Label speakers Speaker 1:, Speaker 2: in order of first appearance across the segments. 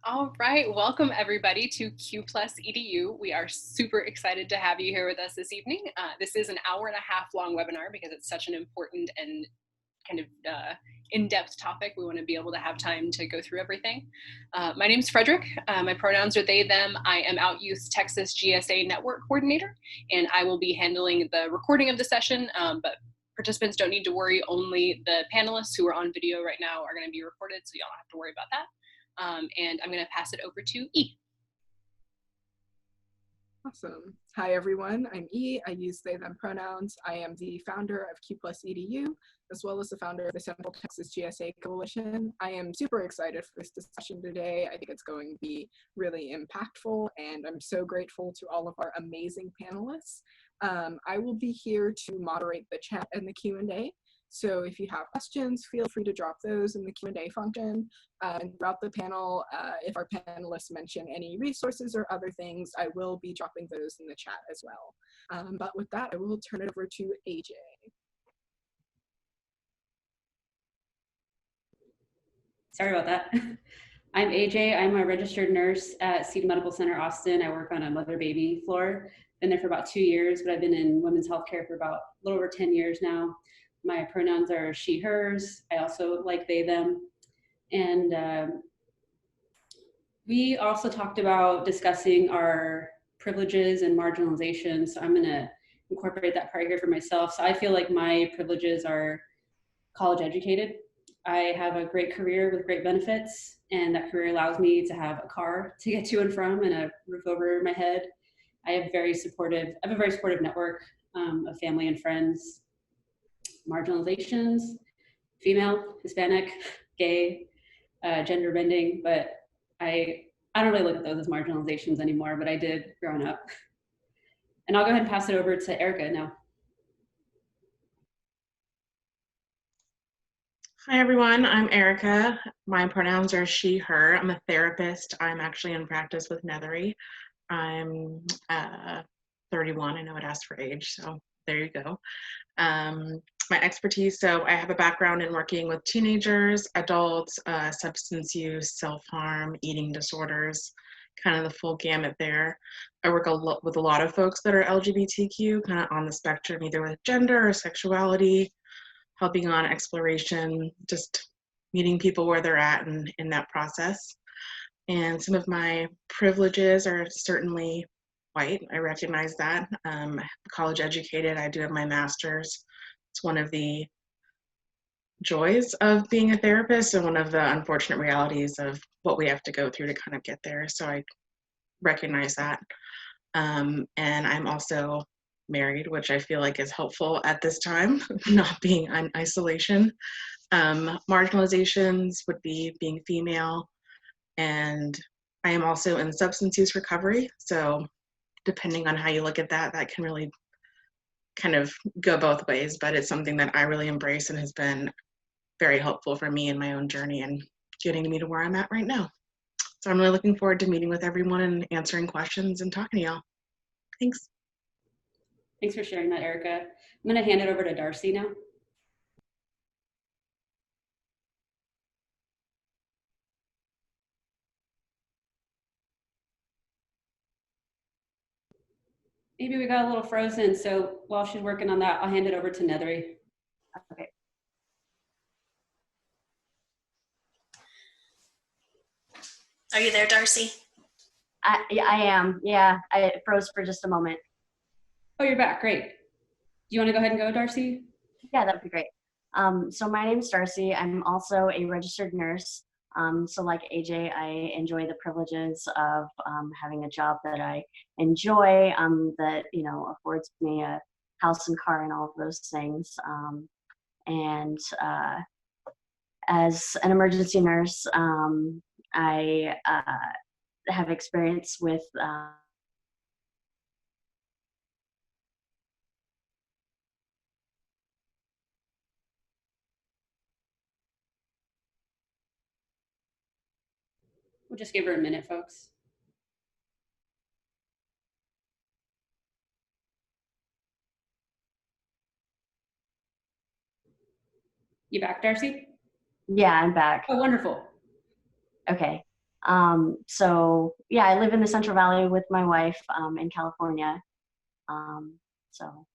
Speaker 1: All right, welcome everybody to Q Plus EDU. We are super excited to have you here with us this evening. This is an hour-and-a-half long webinar because it's such an important and kind of in-depth topic. We want to be able to have time to go through everything. My name is Frederick. My pronouns are they, them. I am Out Youth Texas GSA Network Coordinator, and I will be handling the recording of the session, but participants don't need to worry. Only the panelists who are on video right now are going to be recorded, so y'all don't have to worry about that. And I'm going to pass it over to E.
Speaker 2: Awesome. Hi, everyone. I'm E. I use they, them pronouns. I am the founder of Q Plus EDU, as well as the founder of the Central Texas GSA Coalition. I am super excited for this discussion today. I think it's going to be really impactful, and I'm so grateful to all of our amazing panelists. I will be here to moderate the chat and the Q&A. So if you have questions, feel free to drop those in the Q&A function. And throughout the panel, if our panelists mention any resources or other things, I will be dropping those in the chat as well. But with that, I will turn it over to AJ.
Speaker 3: Sorry about that. I'm AJ. I'm a registered nurse at Cedar Medical Center, Austin. I work on a mother-baby floor. Been there for about 2 years, but I've been in women's healthcare for about a little over 10 years now. My pronouns are she, hers. I also like they, them. And we also talked about discussing our privileges and marginalization. So I'm gonna incorporate that part here for myself. So I feel like my privileges are college educated. I have a great career with great benefits, and that career allows me to have a car to get to and from and a roof over my head. I have a very supportive network of family and friends. Marginalizations, female, Hispanic, gay, gender bending, but I don't really look at those as marginalizations anymore, but I did growing up. And I'll go ahead and pass it over to Erica now.
Speaker 4: Hi everyone, I'm Erica. My pronouns are she, her. I'm a therapist. I'm actually in practice with Nethery. I'm 31. I know it asked for age, so there you go. My expertise, so I have a background in working with teenagers, adults, substance use, self-harm, eating disorders, kind of the full gamut there. I work with a lot of folks that are LGBTQ, kind of on the spectrum, either with gender or sexuality, helping on exploration, just meeting people where they're at in that process. And some of my privileges are certainly white. I recognize that. College educated, I do have my master's. It's one of the joys of being a therapist and one of the unfortunate realities of what we have to go through to kind of get there. So I recognize that. And I'm also married, which I feel like is helpful at this time, not being in isolation. Marginalizations would be being female, and I am also in substance use recovery. So depending on how you look at that, that can really kind of go both ways, but it's something that I really embrace and has been very helpful for me in my own journey and getting me to where I'm at right now. So I'm really looking forward to meeting with everyone and answering questions and talking to y'all. Thanks.
Speaker 3: Thanks for sharing that, Erica. I'm gonna hand it over to Darcy now. Maybe we got a little frozen, so while she's working on that, I'll hand it over to Nethery.
Speaker 5: Okay.
Speaker 6: Are you there, Darcy?
Speaker 5: Yeah, I am. Yeah, I froze for just a moment.
Speaker 3: Oh, you're back. Great. Do you want to go ahead and go, Darcy?
Speaker 5: Yeah, that would be great. So my name is Darcy. I'm also a registered nurse. So like AJ, I enjoy the privileges of having a job that I enjoy, that, you know, affords me a house and car and all of those things. And as an emergency nurse, I have experience with
Speaker 3: We'll just give her a minute, folks. You back, Darcy?
Speaker 5: Yeah, I'm back.
Speaker 3: Oh, wonderful.
Speaker 5: Okay. So yeah, I live in the Central Valley with my wife in California. So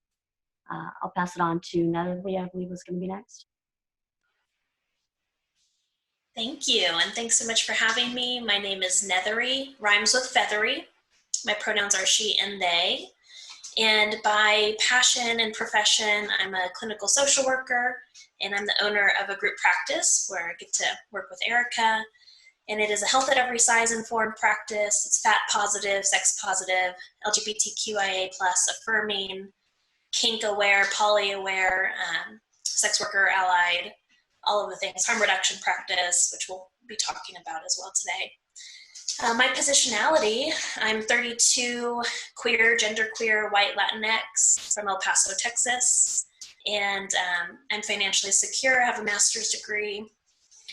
Speaker 5: I'll pass it on to Natalie, I believe was going to be next.
Speaker 6: Thank you, and thanks so much for having me. My name is Nethery, rhymes with feathery. My pronouns are she and they. And by passion and profession, I'm a clinical social worker, and I'm the owner of a group practice where I get to work with Erica. And it is a health at every size informed practice. It's fat positive, sex positive, LGBTQIA plus affirming, kink aware, poly aware, sex worker allied, all of the things, harm reduction practice, which we'll be talking about as well today. My positionality, I'm 32, queer, genderqueer, white Latinx from El Paso, Texas. And I'm financially secure, I have a master's degree,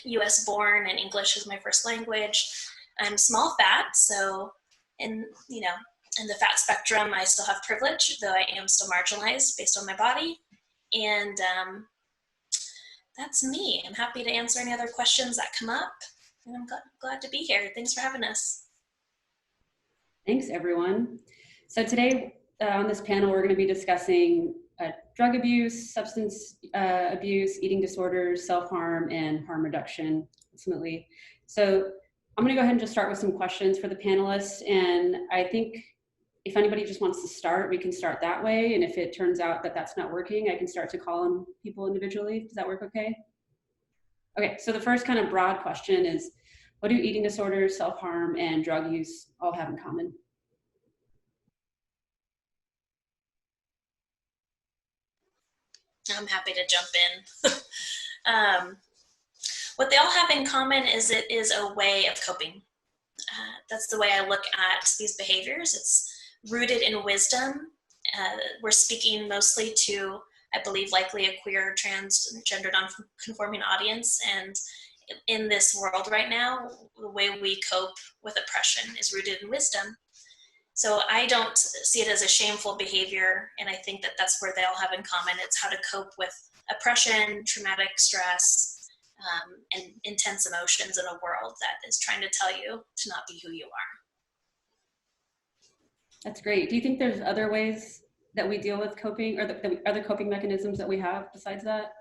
Speaker 6: US born, and English is my first language. I'm small fat, so in the fat spectrum, I still have privilege, though I am still marginalized based on my body. And that's me. I'm happy to answer any other questions that come up. And I'm glad to be here. Thanks for having us.
Speaker 3: Thanks, everyone. So today on this panel, we're going to be discussing drug abuse, substance abuse, eating disorders, self-harm, and harm reduction, ultimately. So I'm going to go ahead and just start with some questions for the panelists. And I think if anybody just wants to start, we can start that way. And if it turns out that that's not working, I can start to call on people individually. Does that work okay? Okay, so the first kind of broad question is, what do eating disorders, self-harm, and drug use all have in common?
Speaker 6: I'm happy to jump in. What they all have in common is it is a way of coping. That's the way I look at these behaviors. It's rooted in wisdom. We're speaking mostly to, I believe, likely a queer, transgender, non-conforming audience. And in this world right now, the way we cope with oppression is rooted in wisdom. So I don't see it as a shameful behavior, and I think that that's where they all have in common. It's how to cope with oppression, traumatic stress, and intense emotions in a world that is trying to tell you to not be who you are.
Speaker 3: That's great. Do you think there's other ways that we deal with coping, or other coping mechanisms that we have besides that?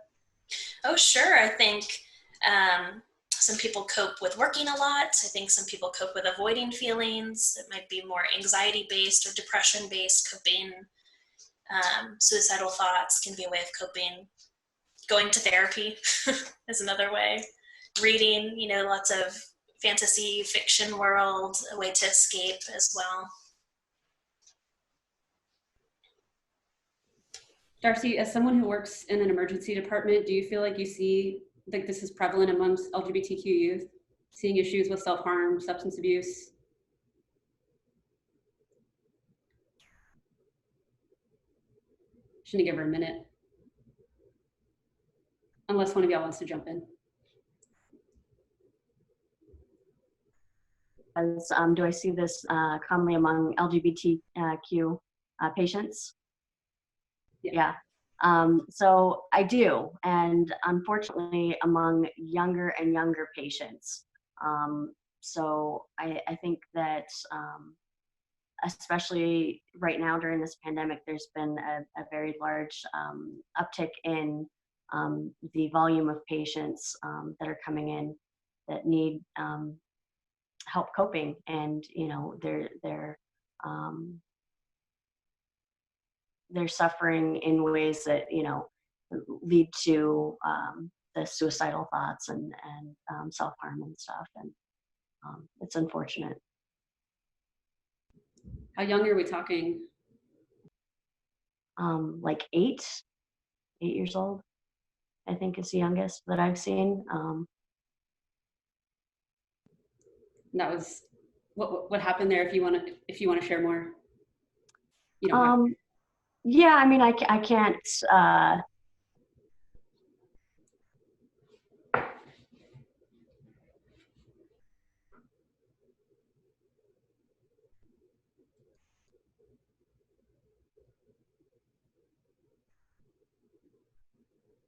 Speaker 6: Oh, sure. I think some people cope with working a lot. I think some people cope with avoiding feelings. It might be more anxiety-based or depression-based coping. Suicidal thoughts can be a way of coping. Going to therapy is another way. Reading, lots of fantasy, fiction world, a way to escape as well.
Speaker 3: Darcy, as someone who works in an emergency department, do you feel like you see like this is prevalent amongst LGBTQ youth, seeing issues with self-harm, substance abuse? Shouldn't give her a minute. Unless one of y'all wants to jump in.
Speaker 5: Do I see this commonly among LGBTQ patients? Yeah. So I do, and unfortunately among younger and younger patients. So I think that especially right now during this pandemic, there's been a very large uptick in the volume of patients that are coming in that need help coping, and they're suffering in ways that lead to the suicidal thoughts and self-harm and stuff, and it's unfortunate.
Speaker 3: How young are we talking?
Speaker 5: Like 8 years old, I think is the youngest that I've seen.
Speaker 3: That was what happened there. If you want to share more, you don't have to.
Speaker 5: Yeah, I mean, I can't.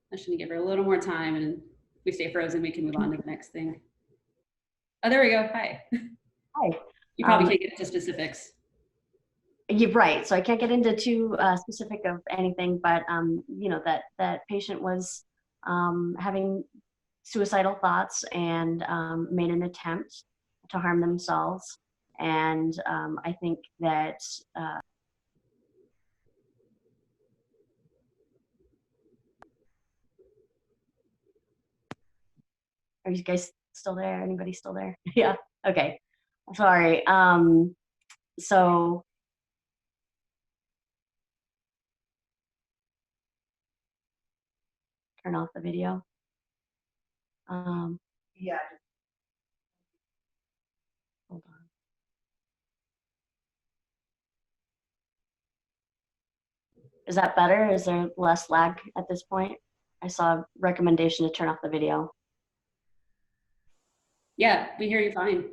Speaker 3: I should give her a little more time, and if we stay frozen, we can move on to the next thing. Oh, there we go. Hi.
Speaker 5: Hi.
Speaker 3: You probably can't get into specifics.
Speaker 5: You're right. So I can't get into too specific of anything, but you know, that patient was having suicidal thoughts and made an attempt to harm themselves. And I think that are you guys still there? Anybody still there? Yeah. Okay. Sorry. So turn off the video.
Speaker 2: Yeah.
Speaker 5: Hold on. Is that better? Is there less lag at this point? I saw a recommendation to turn off the video.
Speaker 3: Yeah, we hear you fine.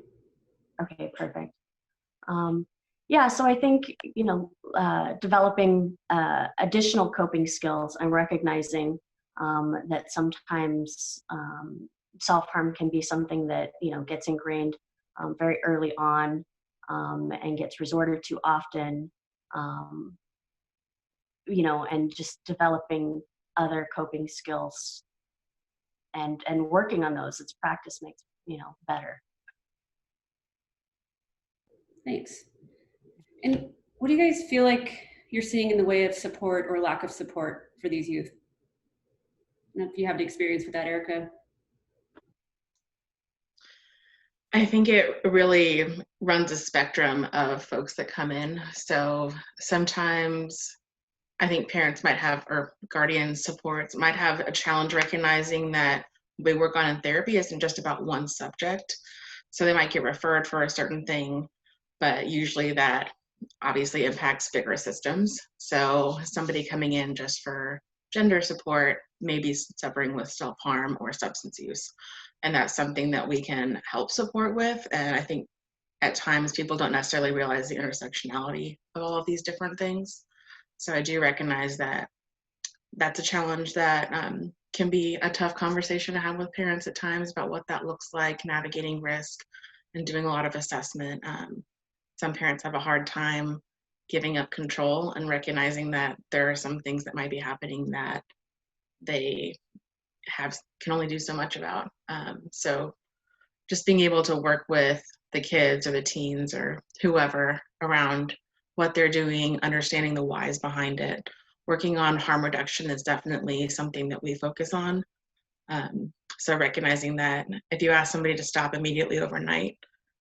Speaker 5: Okay, perfect. Yeah, so I think, you know, developing additional coping skills and recognizing that sometimes self-harm can be something that, you know, gets ingrained very early on and gets resorted to often, you know, and just developing other coping skills and working on those. It's practice makes, you know, better.
Speaker 3: Thanks. And what do you guys feel like you're seeing in the way of support or lack of support for these youth? And if you have the experience with that, Erica.
Speaker 4: I think it really runs a spectrum of folks that come in. So sometimes I think parents might have, or guardian supports might have a challenge recognizing that we work on in therapy isn't just about one subject. So they might get referred for a certain thing, but usually that obviously impacts bigger systems. So somebody coming in just for gender support may be suffering with self-harm or substance use. And that's something that we can help support with. And I think at times people don't necessarily realize the intersectionality of all of these different things. So I do recognize that that's a challenge that can be a tough conversation to have with parents at times about what that looks like, navigating risk and doing a lot of assessment. Some parents have a hard time giving up control and recognizing that there are some things that might be happening that they can only do so much about. So just being able to work with the kids or the teens or whoever around what they're doing, understanding the whys behind it. Working on harm reduction is definitely something that we focus on. So recognizing that if you ask somebody to stop immediately overnight,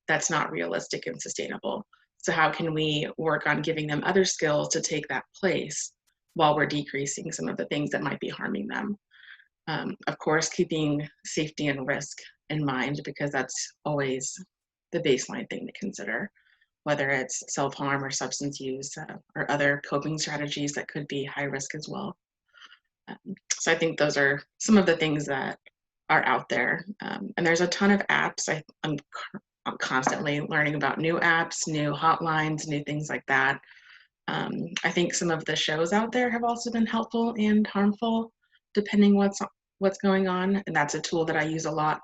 Speaker 4: that's not realistic and sustainable. So how can we work on giving them other skills to take that place while we're decreasing some of the things that might be harming them? Of course, keeping safety and risk in mind, because that's always the baseline thing to consider, whether it's self-harm or substance use or other coping strategies that could be high risk as well. So I think those are some of the things that are out there. And there's a ton of apps. I'm constantly learning about new apps, new hotlines, new things like that. I think some of the shows out there have also been helpful and harmful, depending what's going on. And that's a tool that I use a lot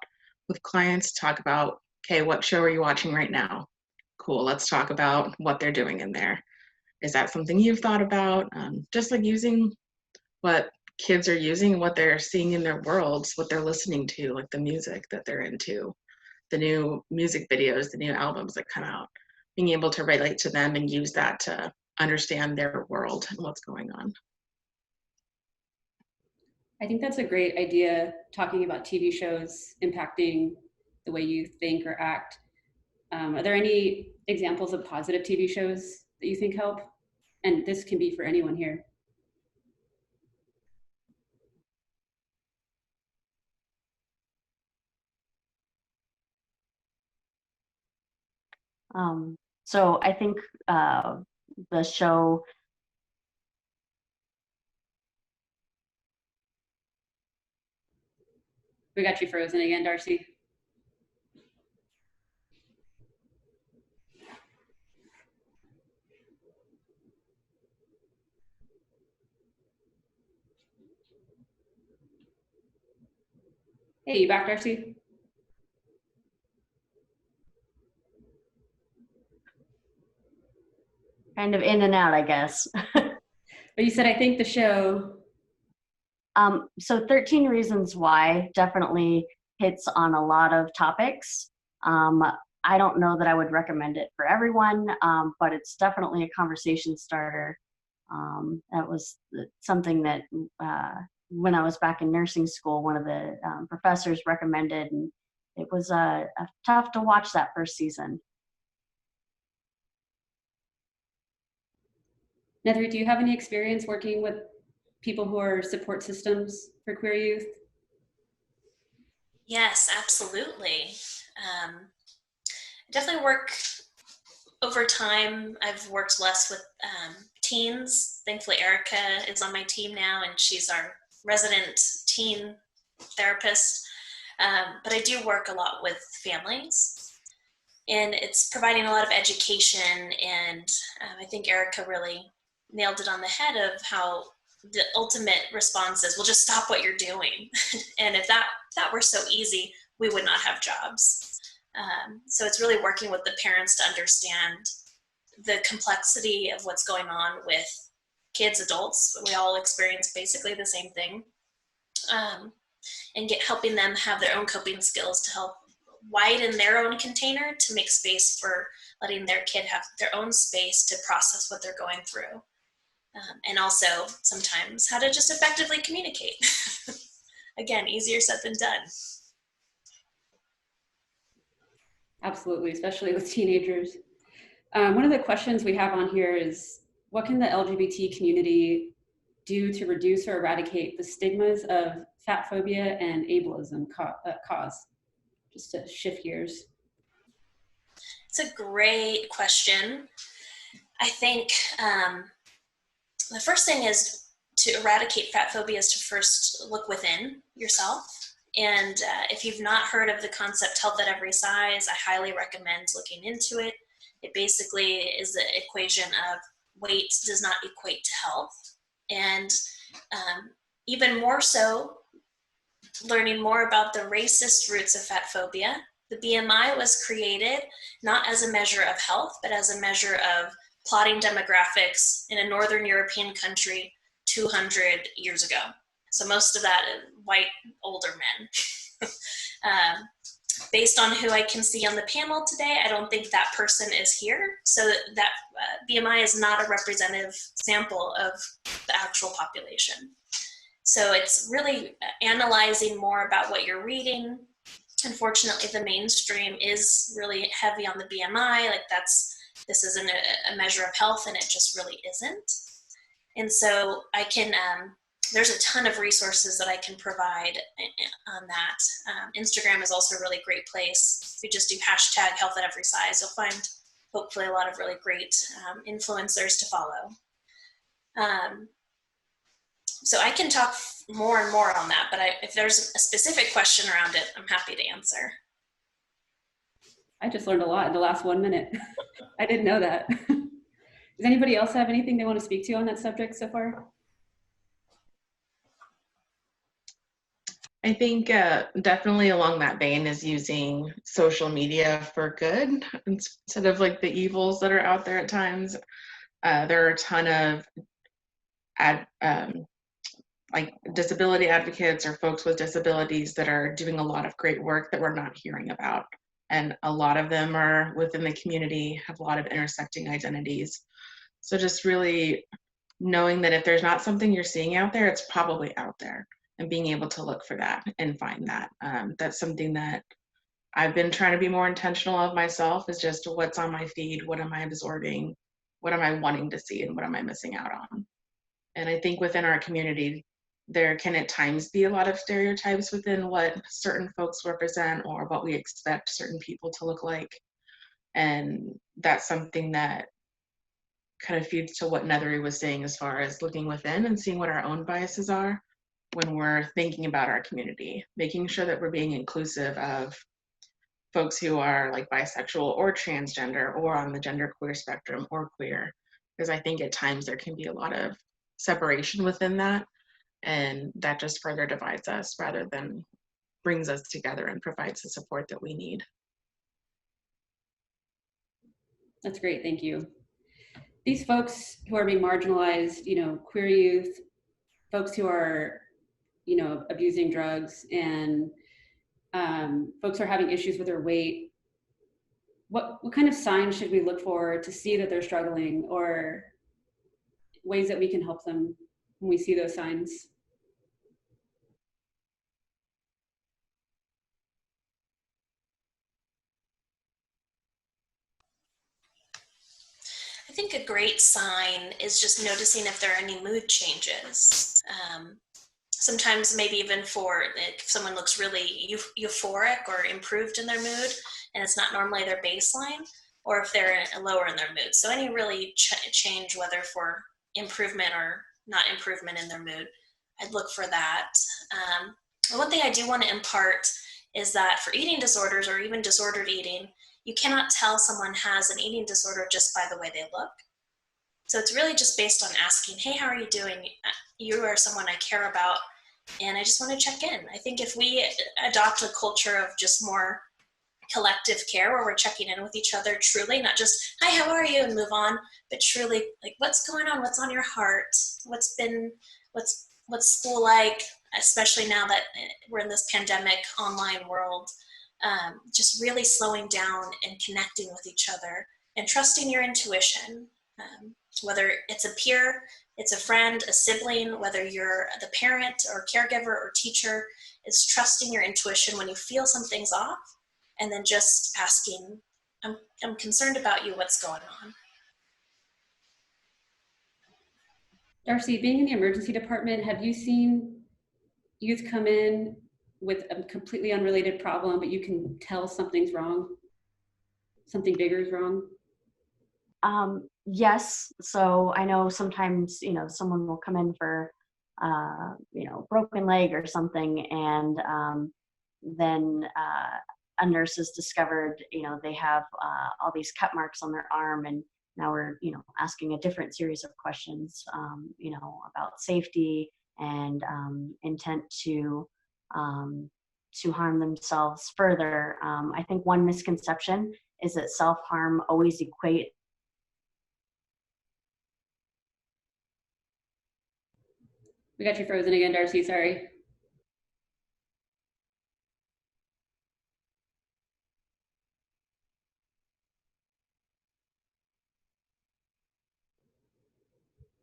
Speaker 4: with clients to talk about, okay, what show are you watching right now? Cool, let's talk about what they're doing in there. Is that something you've thought about? Just like using what kids are using, what they're seeing in their worlds, what they're listening to, like the music that they're into, the new music videos, the new albums that come out, being able to relate to them and use that to understand their world and what's going on.
Speaker 3: I think that's a great idea, talking about TV shows impacting the way you think or act. Are there any examples of positive TV shows that you think help? And this can be for anyone here.
Speaker 5: So I think the show.
Speaker 3: We got you frozen again, Darcy. Hey, you back, Darcy?
Speaker 5: kind of in and out, I guess.
Speaker 3: But you said, I think the show.
Speaker 5: So 13 Reasons Why definitely hits on a lot of topics. I don't know that I would recommend it for everyone, but it's definitely a conversation starter. That was something that when I was back in nursing school, one of the professors recommended, and it was tough to watch that first season.
Speaker 3: Nethery, do you have any experience working with people who are support systems for queer youth?
Speaker 6: Yes, absolutely. Definitely work over time. I've worked less with teens. Thankfully, Erica is on my team now, and she's our resident teen therapist. But I do work a lot with families, and it's providing a lot of education. And I think Erica really nailed it on the head of how the ultimate response is, well, just stop what you're doing. And if that were so easy, we would not have jobs. So it's really working with the parents to understand the complexity of what's going on with kids, adults. We all experience basically the same thing. And helping them have their own coping skills to help widen their own container to make space for letting their kid have their own space to process what they're going through. And also sometimes how to just effectively communicate. Again, easier said than done.
Speaker 3: Absolutely, especially with teenagers. One of the questions we have on here is, what can the LGBT community do to reduce or eradicate the stigmas of fat phobia and ableism cause? Just to shift gears.
Speaker 6: It's a great question. I think the first thing is to eradicate fat phobia is to first look within yourself. And if you've not heard of the concept health at every size, I highly recommend looking into it. It basically is the equation of weight does not equate to health. And even more so, learning more about the racist roots of fat phobia. The BMI was created not as a measure of health, but as a measure of plotting demographics in a Northern European country 200 years ago. So most of that is white, older men. Based on who I can see on the panel today, I don't think that person is here. So that BMI is not a representative sample of the actual population. So it's really analyzing more about what you're reading. Unfortunately, the mainstream is really heavy on the BMI, like this isn't a measure of health, and it just really isn't. And so I can, there's a ton of resources that I can provide on that. Instagram is also a really great place. If you just do hashtag health at every size, you'll find hopefully a lot of really great influencers to follow. So I can talk more and more on that, but if there's a specific question around it, I'm happy to answer.
Speaker 3: I just learned a lot in the last 1 minute. I didn't know that. Does anybody else have anything they want to speak to on that subject so far?
Speaker 4: I think definitely along that vein is using social media for good instead of like the evils that are out there at times. There are a ton of like disability advocates or folks with disabilities that are doing a lot of great work that we're not hearing about. And a lot of them are within the community, have a lot of intersecting identities. So just really knowing that if there's not something you're seeing out there, it's probably out there, and being able to look for that and find that. That's something that I've been trying to be more intentional of myself, is just what's on my feed, what am I absorbing, what am I wanting to see, and what am I missing out on. And I think within our community, there can at times be a lot of stereotypes within what certain folks represent or what we expect certain people to look like. And that's something that kind of feeds to what Nethery was saying as far as looking within and seeing what our own biases are when we're thinking about our community, making sure that we're being inclusive of folks who are like bisexual or transgender or on the genderqueer spectrum or queer, because I think at times there can be a lot of separation within that, and that just further divides us rather than brings us together and provides the support that we need.
Speaker 3: That's great, thank you. these folks who are being marginalized, you know, queer youth, folks who are, you know, abusing drugs, and folks who are having issues with their weight, what kind of signs should we look for to see that they're struggling, or ways that we can help them when we see those signs?
Speaker 6: I think a great sign is just noticing if there are any mood changes. Sometimes maybe even for if someone looks really euphoric or improved in their mood and it's not normally their baseline, or if they're lower in their mood. So any really change, whether for improvement or not improvement in their mood, I'd look for that. One thing I do want to impart is that for eating disorders or even disordered eating, you cannot tell someone has an eating disorder just by the way they look. So it's really just based on asking, hey, how are you doing? You are someone I care about, and I just want to check in. I think if we adopt a culture of just more collective care where we're checking in with each other truly, not just, hi, how are you, and move on, but truly, like, what's going on? What's on your heart? What's school like, especially now that we're in this pandemic online world? Just really slowing down and connecting with each other and trusting your intuition. Whether it's a peer, it's a friend, a sibling, whether you're the parent or caregiver or teacher, is trusting your intuition when you feel something's off, and then just asking, I'm concerned about you, what's going on?
Speaker 3: Darcy, being in the emergency department, have you seen youth come in with a completely unrelated problem, but you can tell something's wrong? Something bigger is wrong?
Speaker 5: Yes. So I know sometimes, someone will come in for, broken leg or something, and then a nurse has discovered, they have all these cut marks on their arm, and now we're, asking a different series of questions, about safety and intent to harm themselves further. I think one misconception is that self-harm always equates.
Speaker 3: We got you frozen again, Darcy, sorry.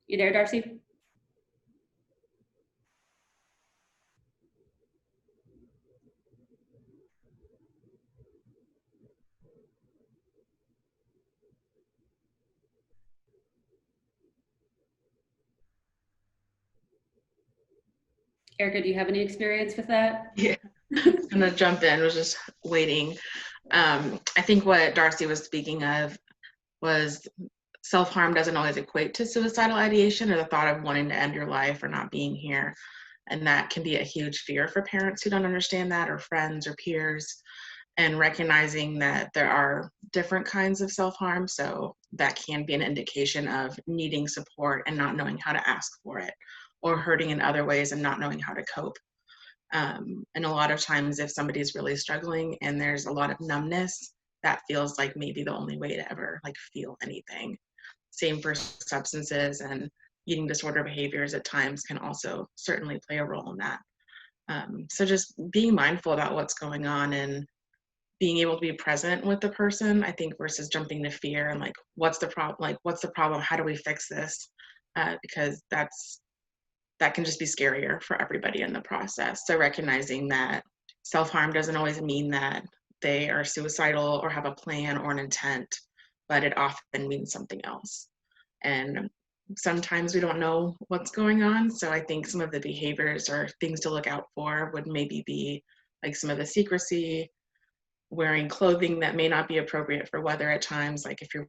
Speaker 3: You there, Darcy? Erica, do you have any experience with that?
Speaker 4: Yeah, I'm gonna jump in, was just waiting. I think what Darcy was speaking of was self-harm doesn't always equate to suicidal ideation or the thought of wanting to end your life or not being here. And that can be a huge fear for parents who don't understand that, or friends or peers, and recognizing that there are different kinds of self-harm. So that can be an indication of needing support and not knowing how to ask for it, or hurting in other ways and not knowing how to cope. And a lot of times if somebody's really struggling and there's a lot of numbness, that feels like maybe the only way to ever feel anything. Same for substances, and eating disorder behaviors at times can also certainly play a role in that. So just being mindful about what's going on and being able to be present with the person, I think, versus jumping to fear and what's the problem? What's the problem? How do we fix this? Because that can just be scarier for everybody in the process. So recognizing that self-harm doesn't always mean that they are suicidal or have a plan or an intent, but it often means something else. And sometimes we don't know what's going on. So I think some of the behaviors or things to look out for would maybe be some of the secrecy, wearing clothing that may not be appropriate for weather at times, like if you're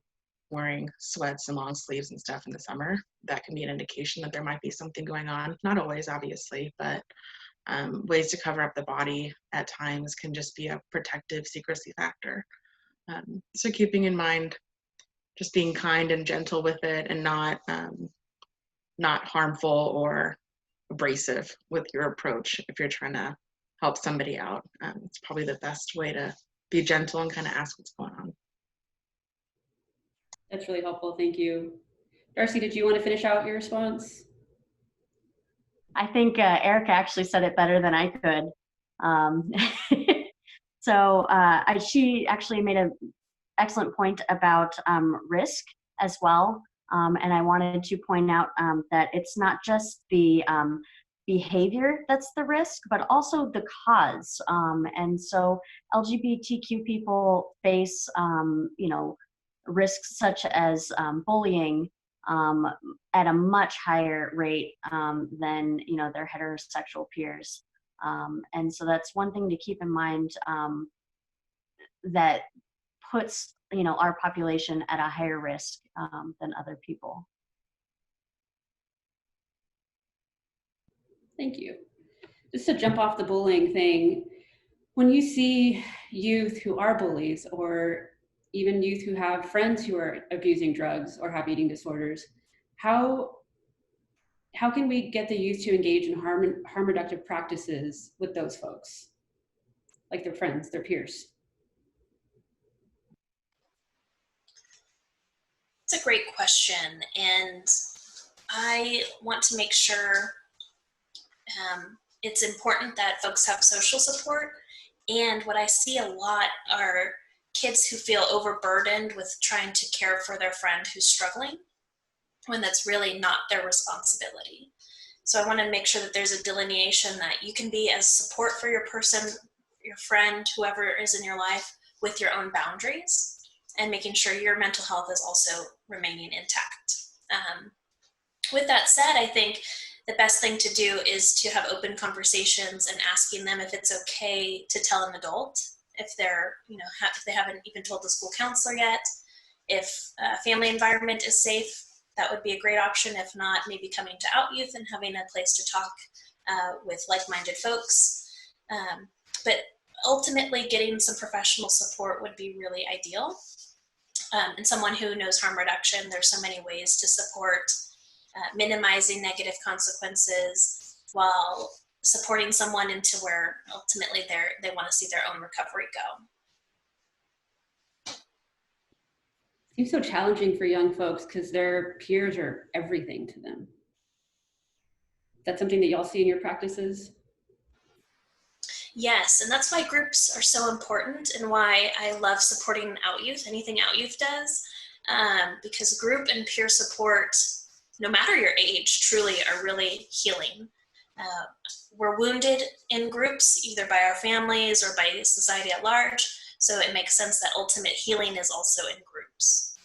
Speaker 4: wearing sweats and long sleeves and stuff in the summer, that can be an indication that there might be something going on. Not always, obviously, but ways to cover up the body at times can just be a protective secrecy factor. So keeping in mind, just being kind and gentle with it, and not harmful or abrasive with your approach if you're trying to help somebody out. It's probably the best way to be gentle and kind of ask what's going on.
Speaker 3: That's really helpful, thank you. Darcy, did you want to finish out your response?
Speaker 5: I think Erica actually said it better than I could. So she actually made an excellent point about risk as well. And I wanted to point out that it's not just the behavior that's the risk, but also the cause. And so LGBTQ people face, risks such as bullying at a much higher rate than their heterosexual peers. And so that's one thing to keep in mind, that puts our population at a higher risk than other people.
Speaker 3: Thank you. Just to jump off the bullying thing, when you see youth who are bullies, or even youth who have friends who are abusing drugs or have eating disorders, how can we get the youth to engage in harm reductive practices with those folks, like their friends, their peers?
Speaker 6: It's a great question, and I want to make sure it's important that folks have social support. And what I see a lot are kids who feel overburdened with trying to care for their friend who's struggling, when that's really not their responsibility. So I want to make sure that there's a delineation that you can be as support for your person, your friend, whoever is in your life, with your own boundaries, and making sure your mental health is also remaining intact. With that said, I think the best thing to do is to have open conversations and asking them if it's okay to tell an adult, if they're, if they haven't even told the school counselor yet. If a family environment is safe, that would be a great option. If not, maybe coming to Out Youth and having a place to talk with like-minded folks. But ultimately, getting some professional support would be really ideal. And someone who knows harm reduction, there's so many ways to support minimizing negative consequences while supporting someone into where ultimately they want to see their own recovery go.
Speaker 3: Seems so challenging for young folks because their peers are everything to them. That's something that y'all see in your practices?
Speaker 6: Yes, and that's why groups are so important and why I love supporting Out Youth, anything Out Youth does, because group and peer support, no matter your age, truly are really healing. We're wounded in groups, either by our families or by society at large, so it makes sense that ultimate healing is also in groups.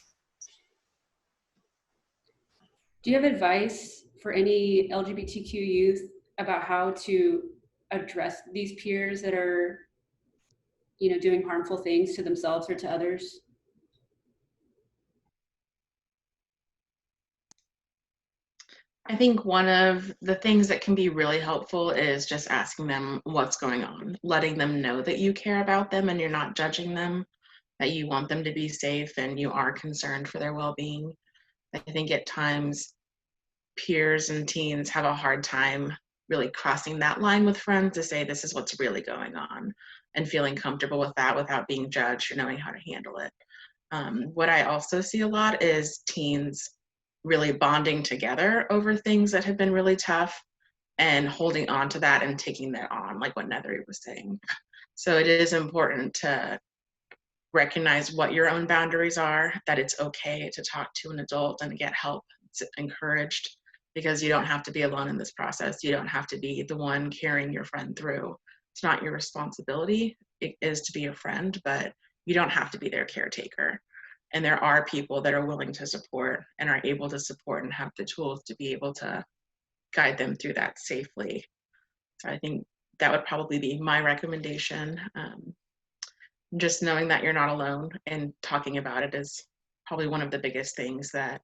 Speaker 3: Do you have advice for any LGBTQ youth about how to address these peers that are, doing harmful things to themselves or to others?
Speaker 4: I think one of the things that can be really helpful is just asking them what's going on, letting them know that you care about them and you're not judging them, that you want them to be safe and you are concerned for their well-being. I think at times peers and teens have a hard time really crossing that line with friends to say this is what's really going on and feeling comfortable with that without being judged or knowing how to handle it. What I also see a lot is teens really bonding together over things that have been really tough and holding on to that and taking that on, like what Nethery was saying. So it is important to recognize what your own boundaries are, that it's okay to talk to an adult and get help. It's encouraged, because you don't have to be alone in this process. You don't have to be the one carrying your friend through. It's not your responsibility. It is to be a friend, but you don't have to be their caretaker. And there are people that are willing to support and are able to support and have the tools to be able to guide them through that safely. So I think that would probably be my recommendation. Just knowing that you're not alone and talking about it is probably one of the biggest things that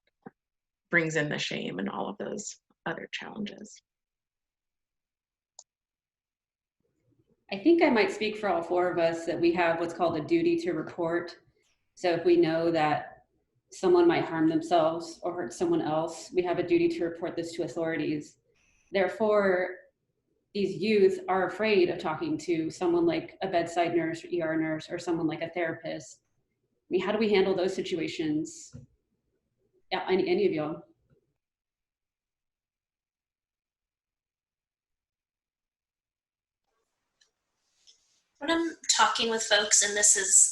Speaker 4: brings in the shame and all of those other challenges.
Speaker 3: I think I might speak for all four of us that we have what's called a duty to report. So if we know that someone might harm themselves or hurt someone else, we have a duty to report this to authorities. Therefore, these youth are afraid of talking to someone like a bedside nurse or ER nurse or someone like a therapist. I mean, how do we handle those situations? Yeah, any of y'all?
Speaker 6: When I'm talking with folks, and this is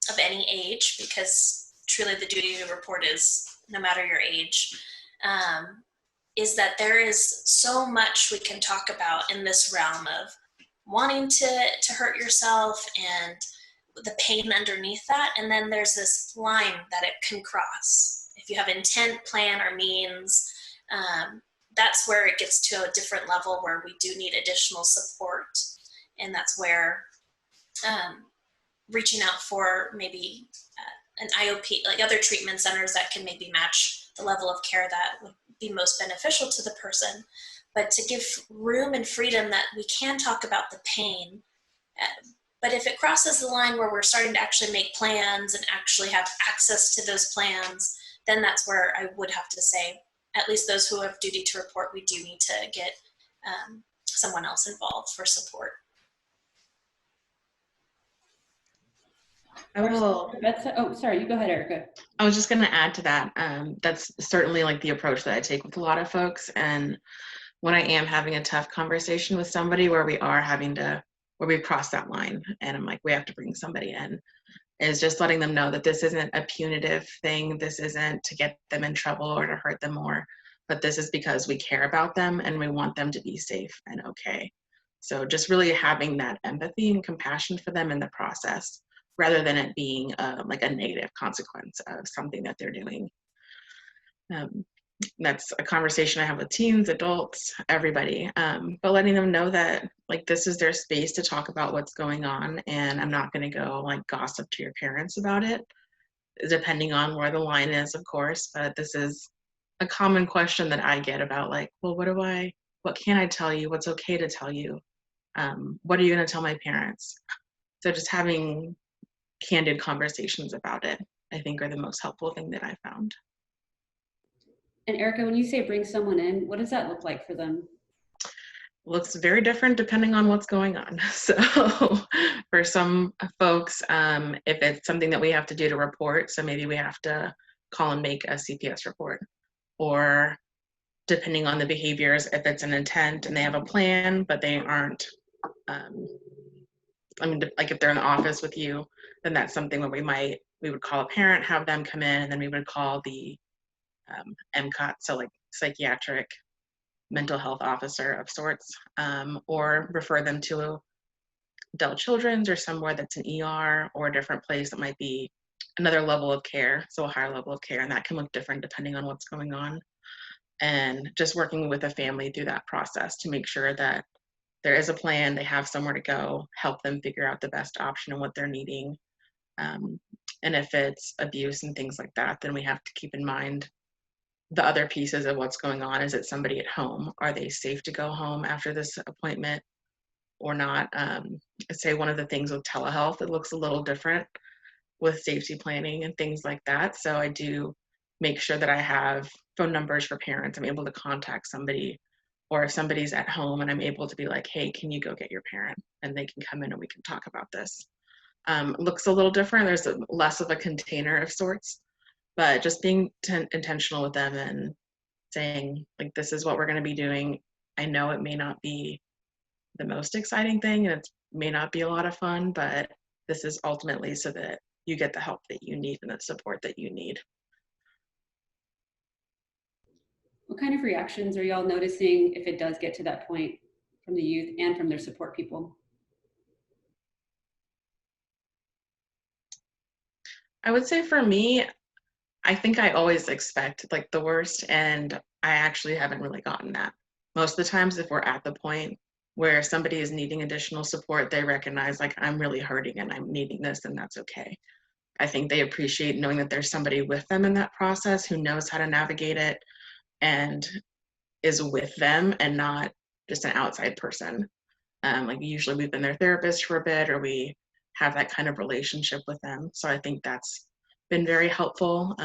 Speaker 6: of any age, because truly the duty to report is no matter your age, is that there is so much we can talk about in this realm of wanting to hurt yourself and the pain underneath that. And then there's this line that it can cross. If you have intent, plan, or means, that's where it gets to a different level where we do need additional support. And that's where reaching out for maybe an IOP, like other treatment centers that can maybe match the level of care that would be most beneficial to the person. But to give room and freedom that we can talk about the pain. But if it crosses the line where we're starting to actually make plans and actually have access to those plans, then that's where I would have to say, at least those who have duty to report, we do need to get someone else involved for support.
Speaker 3: Oh, sorry, you go ahead, Erica.
Speaker 4: I was just going to add to that. That's certainly like the approach that I take with a lot of folks. And when I am having a tough conversation with somebody where we are having to, where we've crossed that line and I'm like, we have to bring somebody in, is just letting them know that this isn't a punitive thing. This isn't to get them in trouble or to hurt them more, but this is because we care about them and we want them to be safe and okay. So just really having that empathy and compassion for them in the process, rather than it being like a negative consequence of something that they're doing. That's a conversation I have with teens, adults, everybody, but letting them know that like this is their space to talk about what's going on, and I'm not going to go like gossip to your parents about it, depending on where the line is, of course. But this is a common question that I get about like, well, what can I tell you? What's okay to tell you? What are you going to tell my parents? So just having candid conversations about it, I think, are the most helpful thing that I found.
Speaker 3: And Erica, when you say bring someone in, what does that look like for them?
Speaker 4: Looks very different depending on what's going on. So for some folks, if it's something that we have to do to report, so maybe we have to call and make a CPS report, or depending on the behaviors, if it's an intent and they have a plan, but they aren't, like if they're in the office with you, then that's something where we would call a parent, have them come in, and then we would call the MCOT, so like psychiatric mental health officer of sorts, or refer them to adult children's or somewhere that's an ER or a different place that might be another level of care, so a higher level of care, and that can look different depending on what's going on. And just working with a family through that process to make sure that there is a plan, they have somewhere to go, help them figure out the best option and what they're needing. And if it's abuse and things like that, then we have to keep in mind the other pieces of what's going on. Is it somebody at home? Are they safe to go home after this appointment or not? I'd say one of the things with telehealth, it looks a little different with safety planning and things like that. So I do make sure that I have phone numbers for parents. I'm able to contact somebody, or if somebody's at home and I'm able to be like, hey, can you go get your parent? And they can come in and we can talk about this. Looks a little different. There's less of a container of sorts, but just being intentional with them and saying, like, this is what we're going to be doing. I know it may not be the most exciting thing and it may not be a lot of fun, but this is ultimately so that you get the help that you need and the support that you need.
Speaker 3: What kind of reactions are y'all noticing if it does get to that point from the youth and from their support people?
Speaker 4: I would say for me, I think I always expect like the worst, and I actually haven't really gotten that. Most of the times, if we're at the point where somebody is needing additional support, they recognize like I'm really hurting and I'm needing this, and that's okay. I think they appreciate knowing that there's somebody with them in that process who knows how to navigate it and is with them and not just an outside person. Like usually we've been their therapist for a bit, or we have that kind of relationship with them. So I think that's been very helpful.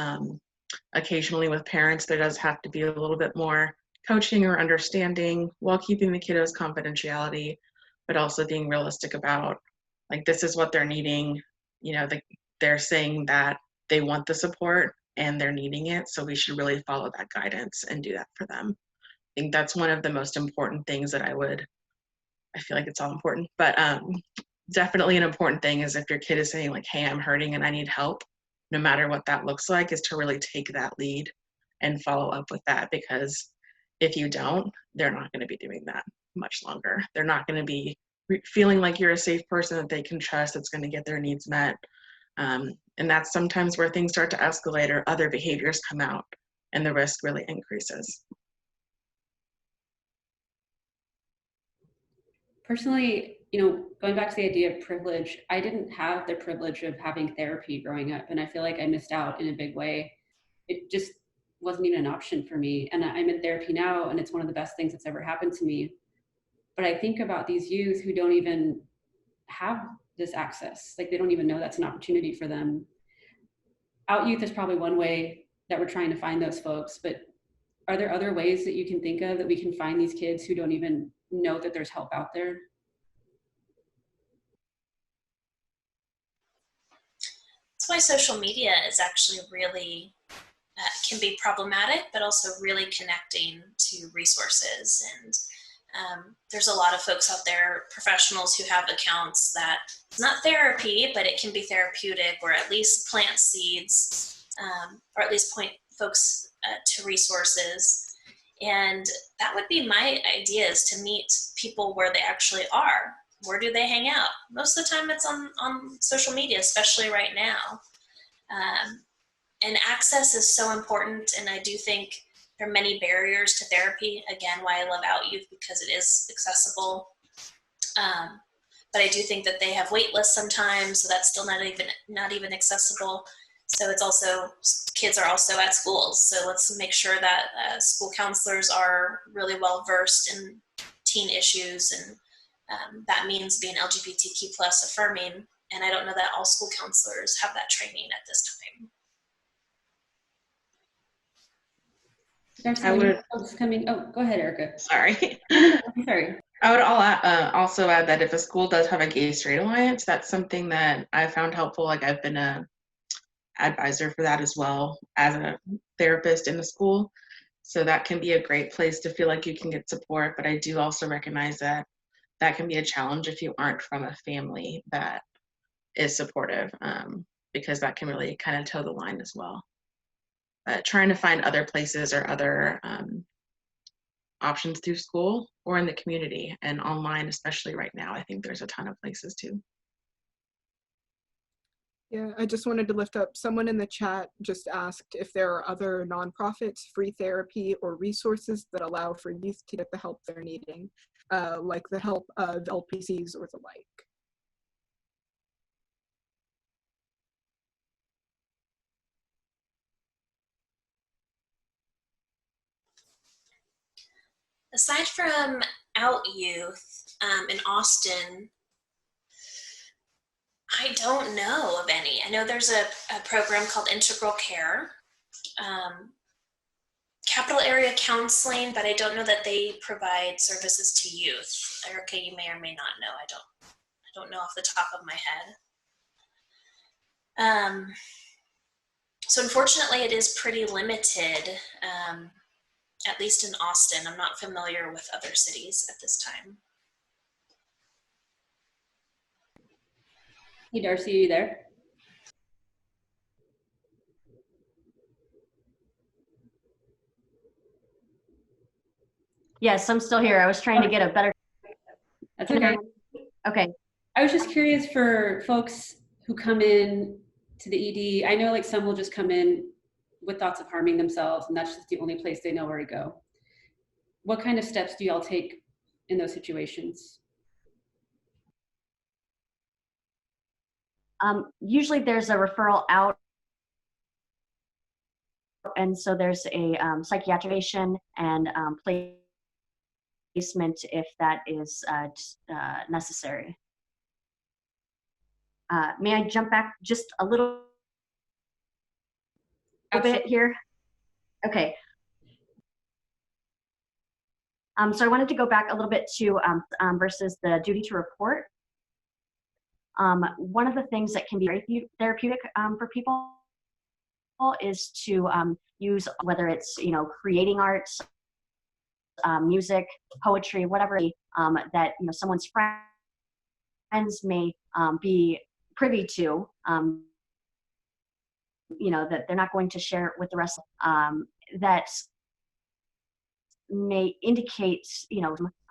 Speaker 4: Occasionally with parents, there does have to be a little bit more coaching or understanding while keeping the kiddos' confidentiality, but also being realistic about like, this is what they're needing. You know, they're saying that they want the support and they're needing it. So we should really follow that guidance and do that for them. I think that's one of the most important things that I feel like it's all important, but definitely an important thing is if your kid is saying like, hey, I'm hurting and I need help, no matter what that looks like, is to really take that lead and follow up with that, because if you don't, they're not going to be doing that much longer. They're not going to be feeling like you're a safe person that they can trust, that's going to get their needs met. And that's sometimes where things start to escalate or other behaviors come out and the risk really increases.
Speaker 3: Personally, going back to the idea of privilege, I didn't have the privilege of having therapy growing up, and I feel like I missed out in a big way. It just wasn't even an option for me. And I'm in therapy now, and it's one of the best things that's ever happened to me. But I think about these youth who don't even have this access. Like, they don't even know that's an opportunity for them. Out Youth is probably one way that we're trying to find those folks, but are there other ways that you can think of that we can find these kids who don't even know that there's help out there?
Speaker 6: That's why social media is actually really can be problematic, but also really connecting to resources. And there's a lot of folks out there, professionals who have accounts that it's not therapy, but it can be therapeutic, or at least plant seeds, or at least point folks to resources. And that would be my idea, is to meet people where they actually are. Where do they hang out? Most of the time it's on social media, especially right now. And access is so important, and I do think there are many barriers to therapy. Again, why I love Out Youth, because it is accessible. But I do think that they have wait lists sometimes, so that's still not even accessible. So it's also, kids are also at schools, so let's make sure that school counselors are really well versed in teen issues, and that means being LGBTQ plus affirming. And I don't know that all school counselors have that training at this time.
Speaker 3: I would coming. Oh, go ahead, Erica.
Speaker 4: Sorry.
Speaker 3: Sorry.
Speaker 4: I would also add that if a school does have a gay straight alliance, that's something that I found helpful. Like, I've been a advisor for that as well as a therapist in the school. So that can be a great place to feel like you can get support. But I do also recognize that that can be a challenge if you aren't from a family that is supportive, because that can really kind of toe the line as well. Trying to find other places or other options through school or in the community and online, especially right now, I think there's a ton of places too.
Speaker 2: Yeah, I just wanted to lift up, someone in the chat just asked if there are other nonprofits, free therapy, or resources that allow for youth to get the help they're needing, like the help of LPCs or the like.
Speaker 6: Aside from Out Youth in Austin, I don't know of any. I know there's a program called Integral Care, Capital Area Counseling, but I don't know that they provide services to youth. Erica, you may or may not know. I don't know off the top of my head. So unfortunately, it is pretty limited, at least in Austin. I'm not familiar with other cities at this time.
Speaker 3: Hey, Darcy, are you there?
Speaker 5: Yes, I'm still here. I was trying to get a better.
Speaker 3: That's okay.
Speaker 5: Okay.
Speaker 3: I was just curious for folks who come in to the ED. I know like some will just come in with thoughts of harming themselves, and that's just the only place they know where to go. What kind of steps do y'all take in those situations?
Speaker 5: Usually there's a referral out, and so there's a psychiatric patient and placement if that is necessary. May I jump back just a little bit here? Okay. So I wanted to go back a little bit to versus the duty to report. One of the things that can be very therapeutic for people is to use, whether it's creating art, music, poetry, whatever, that someone's friend friends may be privy to, that they're not going to share with the rest, that may indicate,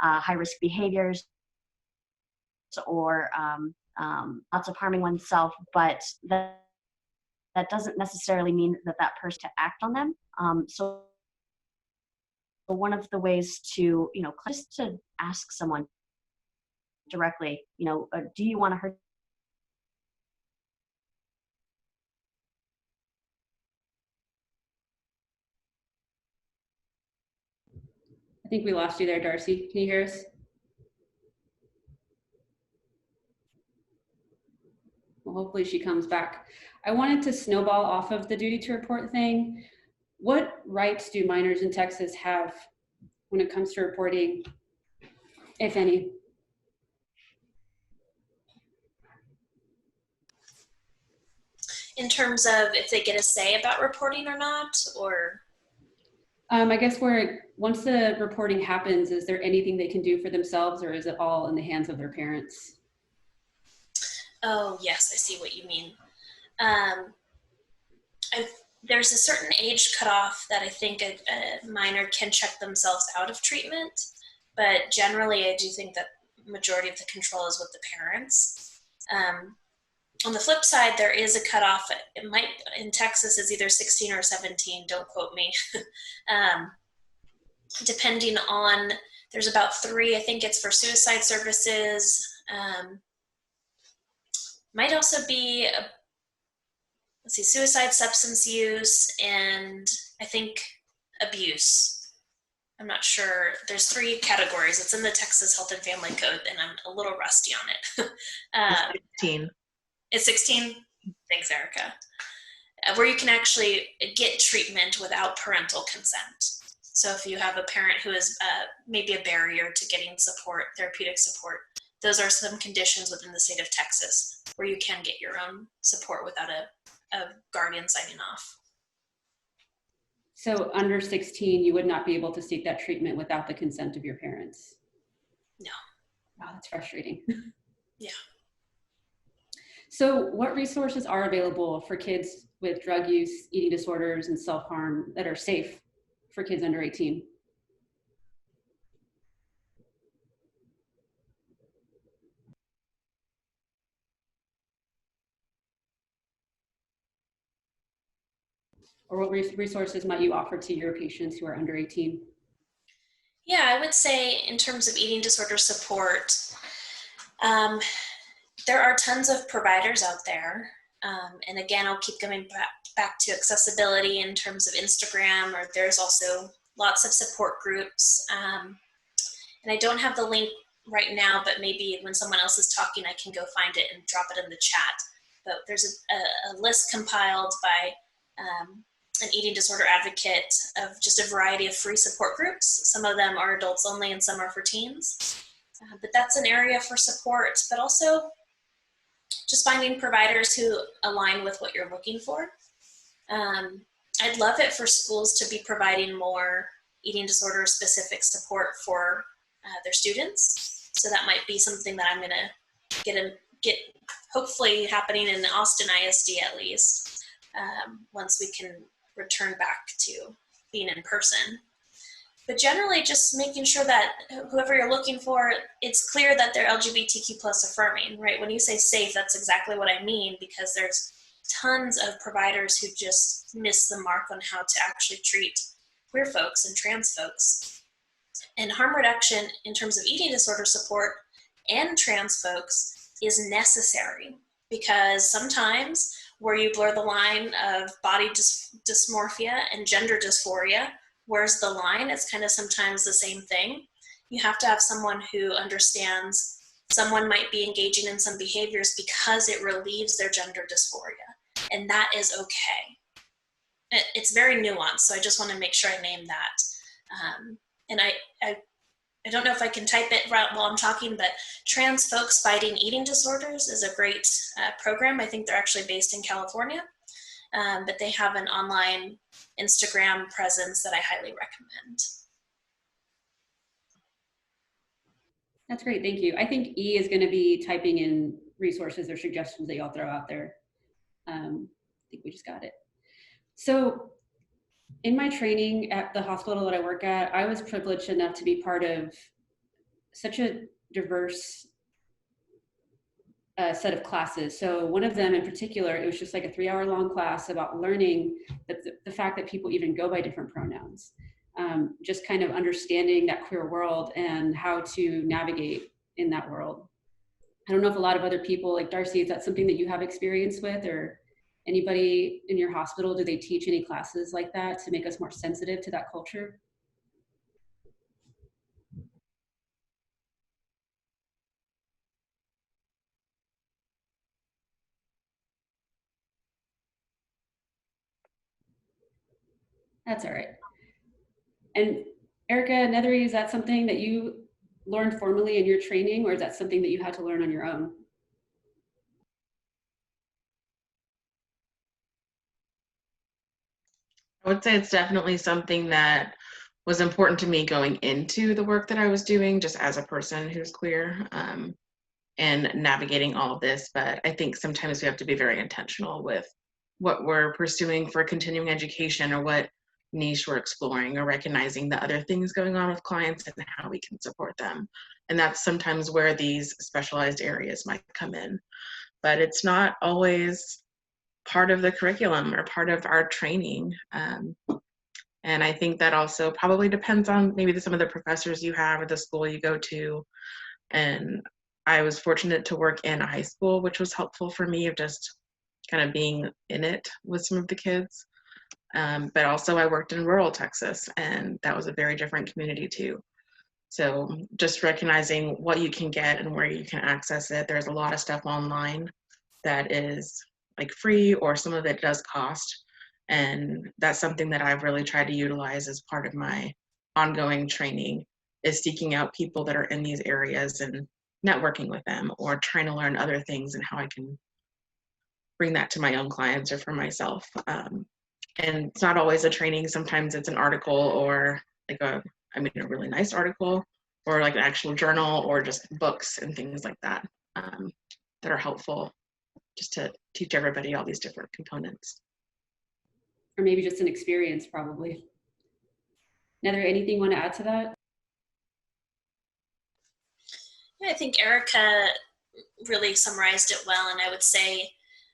Speaker 5: high risk behaviors or lots of harming oneself, but that doesn't necessarily mean that person to act on them. So one of the ways to, just to ask someone directly, do you want to hurt?
Speaker 3: I think we lost you there, Darcy. Can you hear us? Well, hopefully she comes back. I wanted to snowball off of the duty to report thing. What rights do minors in Texas have when it comes to reporting, if any?
Speaker 6: In terms of if they get a say about reporting or not, or?
Speaker 3: I guess once the reporting happens, is there anything they can do for themselves, or is it all in the hands of their parents?
Speaker 6: Oh, yes, I see what you mean. There's a certain age cutoff that I think a minor can check themselves out of treatment, but generally I do think that majority of the control is with the parents. On the flip side, there is a cutoff. It might, in Texas, is either 16 or 17, don't quote me. Depending on, there's about 3, I think it's for suicide services. Might also be, suicide, substance use, and I think abuse. I'm not sure. There's 3 categories. It's in the Texas Health and Family Code, and I'm a little rusty on it.
Speaker 4: 16.
Speaker 6: It's 16? Thanks, Erica. Where you can actually get treatment without parental consent. So if you have a parent who is maybe a barrier to getting support, therapeutic support, those are some conditions within the state of Texas where you can get your own support without a guardian signing off.
Speaker 3: So under 16, you would not be able to seek that treatment without the consent of your parents?
Speaker 6: No.
Speaker 3: Wow, that's frustrating.
Speaker 6: Yeah.
Speaker 3: So what resources are available for kids with drug use, eating disorders, and self-harm that are safe for kids under 18? Or what resources might you offer to your patients who are under 18?
Speaker 6: Yeah, I would say in terms of eating disorder support, there are tons of providers out there. And again, I'll keep coming back to accessibility in terms of Instagram, or there's also lots of support groups. And I don't have the link right now, but maybe when someone else is talking, I can go find it and drop it in the chat. But there's a list compiled by an eating disorder advocate of just a variety of free support groups. Some of them are adults only and some are for teens. But that's an area for support, but also just finding providers who align with what you're looking for. I'd love it for schools to be providing more eating disorder specific support for their students. So that might be something that I'm gonna get hopefully happening in Austin ISD at least, once we can return back to being in person. But generally just making sure that whoever you're looking for, it's clear that they're LGBTQ plus affirming, right? When you say safe, that's exactly what I mean, because there's tons of providers who just miss the mark on how to actually treat queer folks and trans folks. And harm reduction in terms of eating disorder support and trans folks is necessary, because sometimes where you blur the line of body dysmorphia and gender dysphoria, where's the line? It's kind of sometimes the same thing. You have to have someone who understands someone might be engaging in some behaviors because it relieves their gender dysphoria, and that is okay. It's very nuanced, so I just want to make sure I name that. And I don't know if I can type it right while I'm talking, but Trans Folks Fighting Eating Disorders is a great program. I think they're actually based in California, but they have an online Instagram presence that I highly recommend.
Speaker 3: That's great, thank you. I think E is gonna be typing in resources or suggestions that y'all throw out there. I think we just got it. So in my training at the hospital that I work at, I was privileged enough to be part of such a diverse set of classes. So one of them in particular, it was just like a 3-hour-long class about learning that the fact that people even go by different pronouns. Just kind of understanding that queer world and how to navigate in that world. I don't know if a lot of other people, like Darcy, is that something that you have experience with, or anybody in your hospital, do they teach any classes like that to make us more sensitive to that culture? That's all right. And Erica, Nethery, is that something that you learned formally in your training, or is that something that you had to learn on your own?
Speaker 4: I would say it's definitely something that was important to me going into the work that I was doing, just as a person who's queer, and navigating all of this. But I think sometimes we have to be very intentional with what we're pursuing for continuing education, or what niche we're exploring, or recognizing the other things going on with clients and how we can support them. And that's sometimes where these specialized areas might come in. But it's not always part of the curriculum or part of our training. And I think that also probably depends on maybe some of the professors you have or the school you go to. And I was fortunate to work in a high school, which was helpful for me, of just kind of being in it with some of the kids. But also I worked in rural Texas, and that was a very different community too. So just recognizing what you can get and where you can access it. There's a lot of stuff online that is like free, or some of it does cost. And that's something that I've really tried to utilize as part of my ongoing training, is seeking out people that are in these areas and networking with them, or trying to learn other things and how I can bring that to my own clients or for myself. And it's not always a training. Sometimes it's an article, or like a really nice article, or like an actual journal, or just books and things like that, that are helpful just to teach everybody all these different components.
Speaker 3: Or maybe just an experience, probably. Nether, anything you want to add to that?
Speaker 6: Yeah, I think Erica really summarized it well, and I would say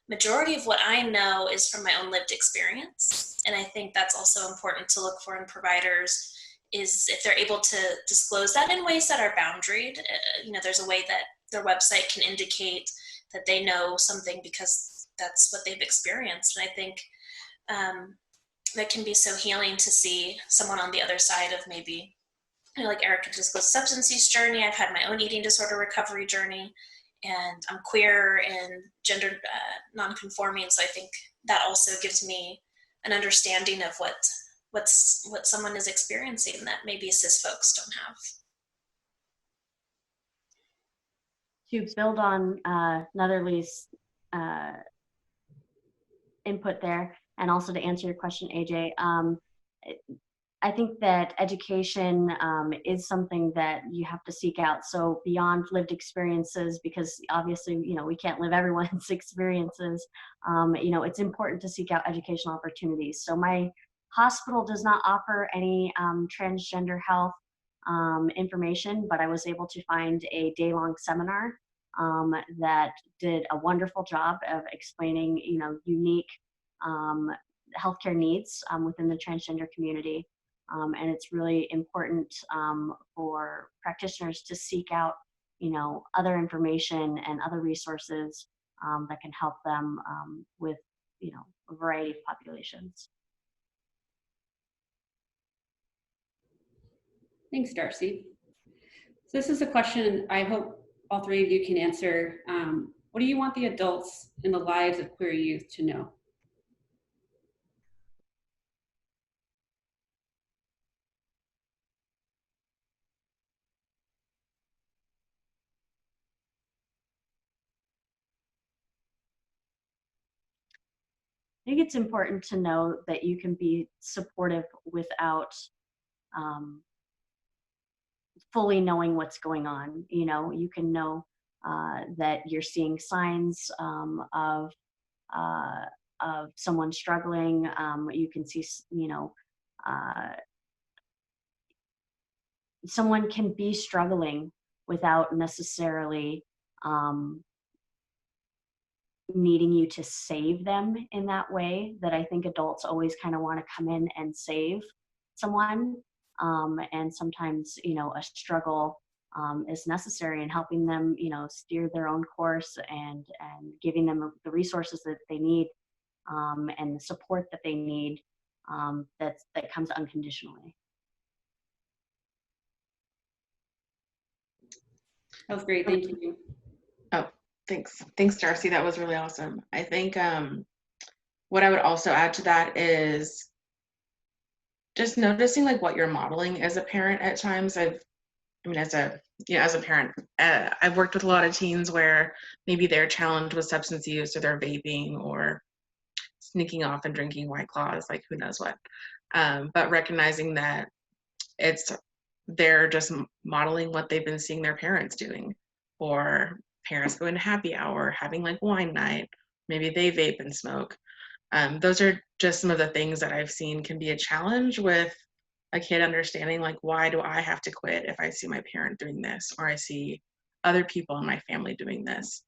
Speaker 6: majority of what I know is from my own lived experience, and I think that's also important to look for in providers, is if they're able to disclose that in ways that are boundaried. There's a way that their website can indicate that they know something because that's what they've experienced, and I think that can be so healing to see someone on the other side of maybe, like Erica disclosed substance use journey. I've had my own eating disorder recovery journey, and I'm queer and gender non-conforming. So I think that also gives me an understanding of what someone is experiencing that maybe cis folks don't have.
Speaker 5: To build on Netherly's input there, and also to answer your question, AJ, I think that education is something that you have to seek out. So beyond lived experiences, because obviously, we can't live everyone's experiences, it's important to seek out educational opportunities. So my hospital does not offer any transgender health information, but I was able to find a day-long seminar that did a wonderful job of explaining, unique healthcare needs within the transgender community. And it's really important for practitioners to seek out, other information and other resources that can help them with, a variety of populations.
Speaker 3: Thanks, Darcy. So this is a question I hope all three of you can answer. What do you want the adults in the lives of queer youth to know?
Speaker 5: I think it's important to know that you can be supportive without fully knowing what's going on. You know, you can know that you're seeing signs of someone struggling. You can see, you know, someone can be struggling without necessarily needing you to save them in that way, that I think adults always kind of want to come in and save someone. And sometimes, you know, a struggle is necessary in helping them, you know, steer their own course, and giving them the resources that they need, and the support that they need, that comes unconditionally.
Speaker 3: That was great. Thank you.
Speaker 4: Oh, thanks, Darcy. That was really awesome. I think what I would also add to that is just noticing like what you're modeling as a parent at times. As a parent, I've worked with a lot of teens where maybe they're challenged with substance use, or they're vaping, or sneaking off and drinking White Claws, like who knows what. But recognizing that they're just modeling what they've been seeing their parents doing, or parents going to happy hour, having like wine night, maybe they vape and smoke. Those are just some of the things that I've seen can be a challenge with a kid understanding, like, why do I have to quit if I see my parent doing this, or I see other people in my family doing this?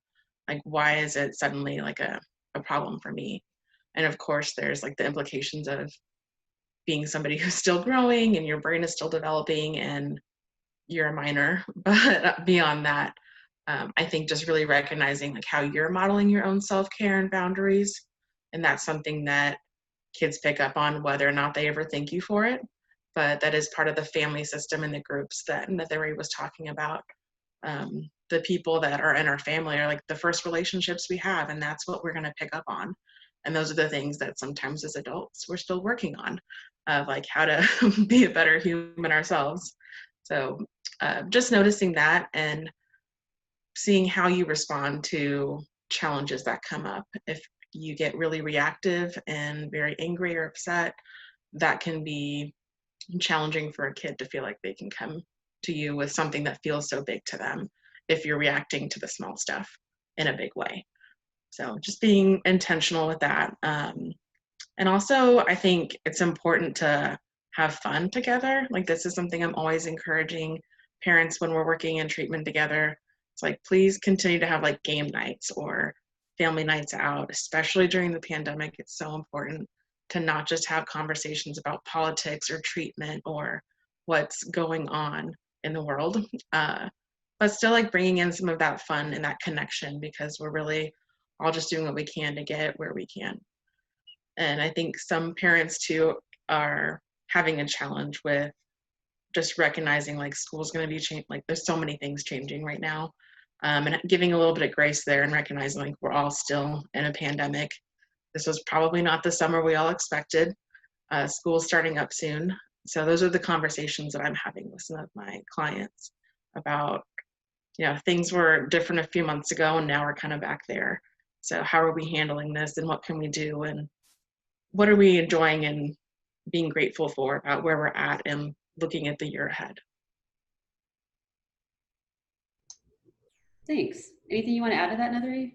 Speaker 4: Like, why is it suddenly like a problem for me? And of course, there's like the implications of being somebody who's still growing and your brain is still developing and you're a minor. But beyond that, I think just really recognizing like how you're modeling your own self-care and boundaries. And that's something that kids pick up on, whether or not they ever thank you for it. But that is part of the family system and the groups that Ray was talking about. The people that are in our family are like the first relationships we have, and that's what we're going to pick up on. And those are the things that sometimes as adults we're still working on, like how to be a better human ourselves. So just noticing that and seeing how you respond to challenges that come up. If you get really reactive and very angry or upset, that can be challenging for a kid to feel like they can come to you with something that feels so big to them if you're reacting to the small stuff in a big way. So just being intentional with that. And also, I think it's important to have fun together. Like, this is something I'm always encouraging parents when we're working in treatment together. It's like, please continue to have like game nights or family nights out, especially during the pandemic. It's so important to not just have conversations about politics or treatment or what's going on in the world, but still like bringing in some of that fun and that connection, because we're really all just doing what we can to get where we can. And I think some parents too are having a challenge with just recognizing like school's going to be changed. Like, there's so many things changing right now, and giving a little bit of grace there and recognizing like we're all still in a pandemic. This was probably not the summer we all expected. School's starting up soon. So those are the conversations that I'm having with some of my clients about, things were different a few months ago and now we're kind of back there. So how are we handling this, and what can we do, and what are we enjoying and being grateful for about where we're at and looking at the year ahead?
Speaker 3: Thanks. Anything you want to add to that, Nethery?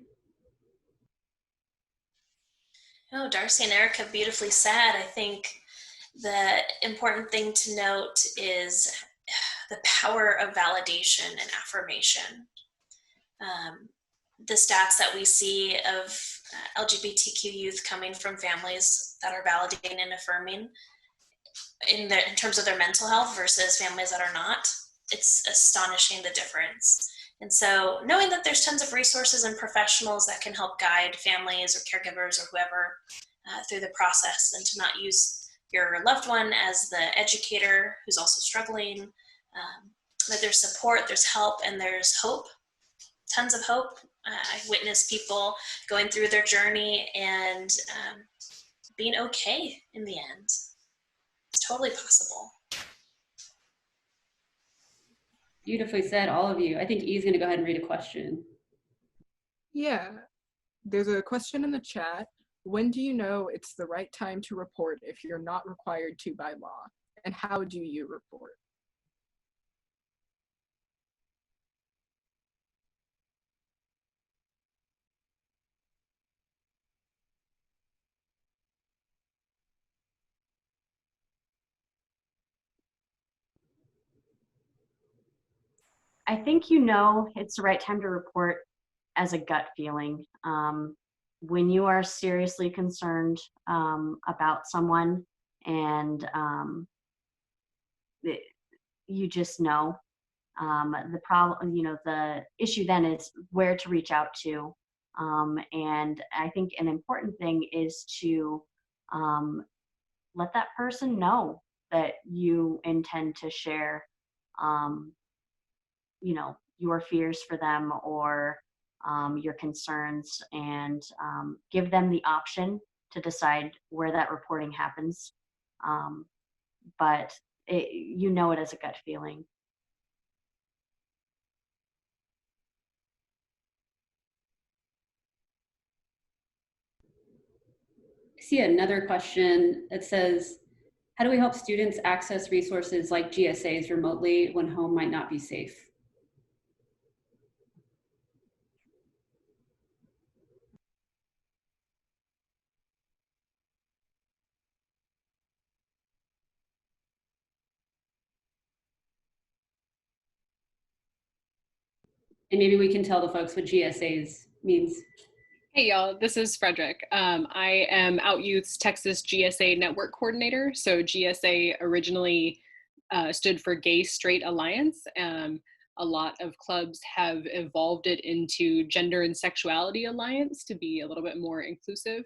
Speaker 6: Oh, Darcy and Erica beautifully said. I think the important thing to note is the power of validation and affirmation. The stats that we see of LGBTQ youth coming from families that are validating and affirming in terms of their mental health versus families that are not, it's astonishing the difference. And so knowing that there's tons of resources and professionals that can help guide families or caregivers or whoever through the process, and to not use your loved one as the educator who's also struggling, that there's support, there's help, and there's hope, tons of hope. I witnessed people going through their journey and being okay in the end. It's totally possible.
Speaker 3: Beautifully said, all of you. I think E's going to go ahead and read a question.
Speaker 2: Yeah, there's a question in the chat. When do you know it's the right time to report if you're not required to by law? And how do you report?
Speaker 5: I think you know it's the right time to report as a gut feeling. When you are seriously concerned about someone and you just know. The problem, you know, the issue then is where to reach out to. And I think an important thing is to let that person know that you intend to share, um, you know, your fears for them or your concerns, and give them the option to decide where that reporting happens. Um, but you know it as a gut feeling.
Speaker 3: I see another question that says, how do we help students access resources like GSAs remotely when home might not be safe? And maybe we can tell the folks what GSAs means.
Speaker 1: Hey y'all, this is Frederick. I am Out Youth's Texas GSA Network Coordinator. So GSA originally stood for Gay Straight Alliance. A lot of clubs have evolved it into Gender and Sexuality Alliance to be a little bit more inclusive.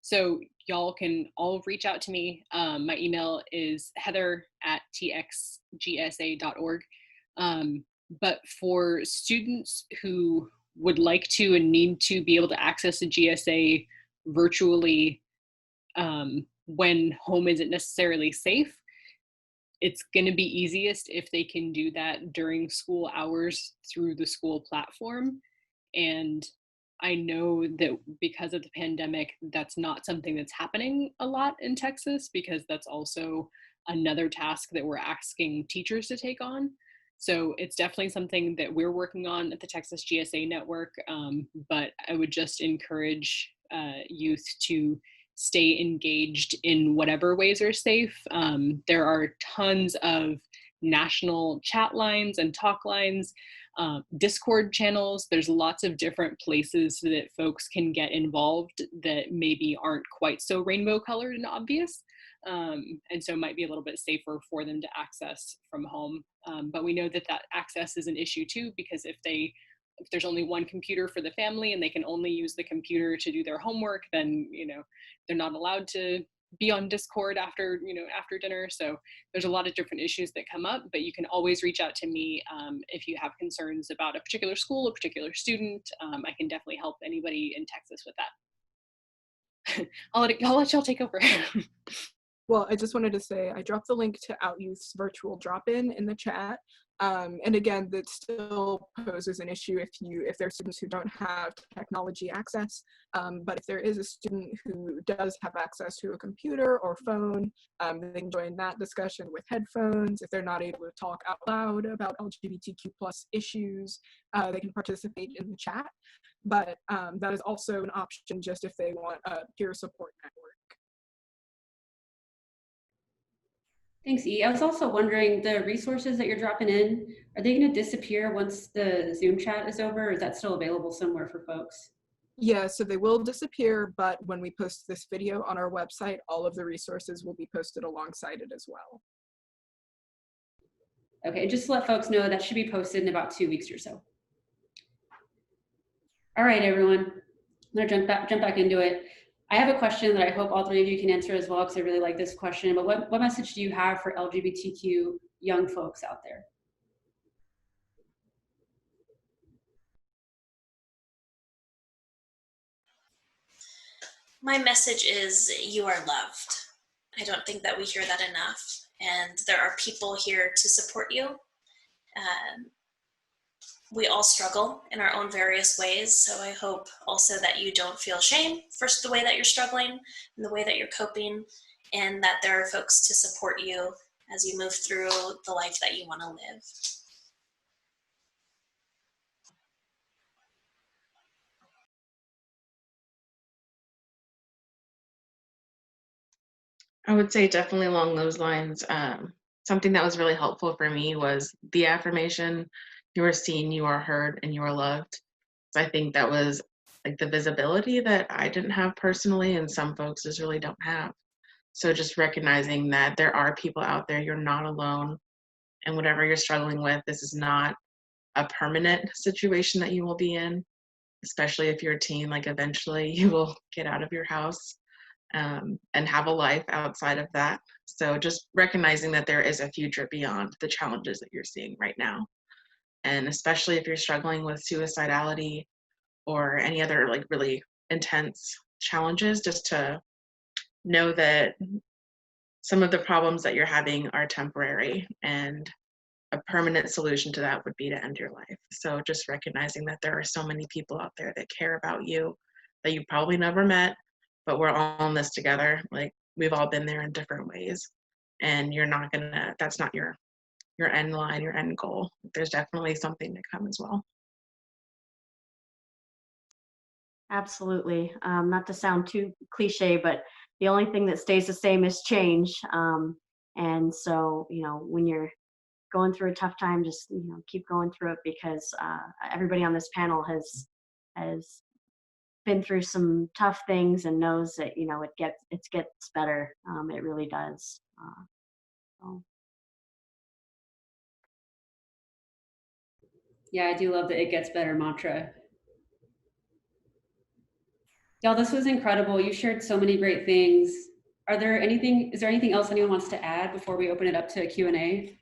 Speaker 1: So y'all can all reach out to me. My email is heather@txgsa.org. But for students who would like to and need to be able to access a GSA virtually when home isn't necessarily safe, it's going to be easiest if they can do that during school hours through the school platform. And I know that because of the pandemic, that's not something that's happening a lot in Texas, because that's also another task that we're asking teachers to take on. So it's definitely something that we're working on at the Texas GSA Network, but I would just encourage youth to stay engaged in whatever ways are safe. There are tons of national chat lines and talk lines, Discord channels. There's lots of different places that folks can get involved that maybe aren't quite so rainbow colored and obvious. And so it might be a little bit safer for them to access from home. But we know that that access is an issue too, because if there's only one computer for the family and they can only use the computer to do their homework, then, you know, they're not allowed to be on Discord after dinner. So there's a lot of different issues that come up, but you can always reach out to me if you have concerns about a particular school, a particular student. I can definitely help anybody in Texas with that. I'll let y'all take over.
Speaker 2: Well, I just wanted to say I dropped the link to Out Youth's virtual drop-in the chat. And again, that still poses an issue if there are students who don't have technology access. But if there is a student who does have access to a computer or phone, they can join that discussion with headphones. If they're not able to talk out loud about LGBTQ+ issues, they can participate in the chat. But that is also an option just if they want a peer support network.
Speaker 3: Thanks, E. I was also wondering, the resources that you're dropping in, are they going to disappear once the Zoom chat is over, or is that still available somewhere for folks?
Speaker 2: Yeah, so they will disappear, but when we post this video on our website, all of the resources will be posted alongside it as well.
Speaker 3: Okay, just to let folks know, that should be posted in about 2 weeks or so. All right, everyone, I'm gonna jump back into it. I have a question that I hope all three of you can answer as well, because I really like this question, but what message do you have for LGBTQ young folks out there?
Speaker 6: My message is you are loved. I don't think that we hear that enough, and there are people here to support you. We all struggle in our own various ways, so I hope also that you don't feel shame for the way that you're struggling and the way that you're coping, and that there are folks to support you as you move through the life that you want to live.
Speaker 4: I would say definitely along those lines, something that was really helpful for me was the affirmation, you are seen, you are heard, and you are loved. So I think that was like the visibility that I didn't have personally, and some folks just really don't have. So just recognizing that there are people out there, you're not alone, and whatever you're struggling with, this is not a permanent situation that you will be in, especially if you're a teen, like eventually you will get out of your house and have a life outside of that. So just recognizing that there is a future beyond the challenges that you're seeing right now. And especially if you're struggling with suicidality or any other like really intense challenges, just to know that some of the problems that you're having are temporary, and a permanent solution to that would be to end your life. So just recognizing that there are so many people out there that care about you that you probably never met, but we're all in this together. Like we've all been there in different ways, and you're not gonna, that's not your end line, your end goal. There's definitely something to come as well.
Speaker 5: Absolutely. Not to sound too cliche, but the only thing that stays the same is change. And so, when you're going through a tough time, just keep going through it, because everybody on this panel has been through some tough things and knows that it gets better. It really does. So.
Speaker 3: Yeah, I do love the "it gets better" mantra. Y'all, this was incredible. You shared so many great things. Is there anything else anyone wants to add before we open it up to Q&A?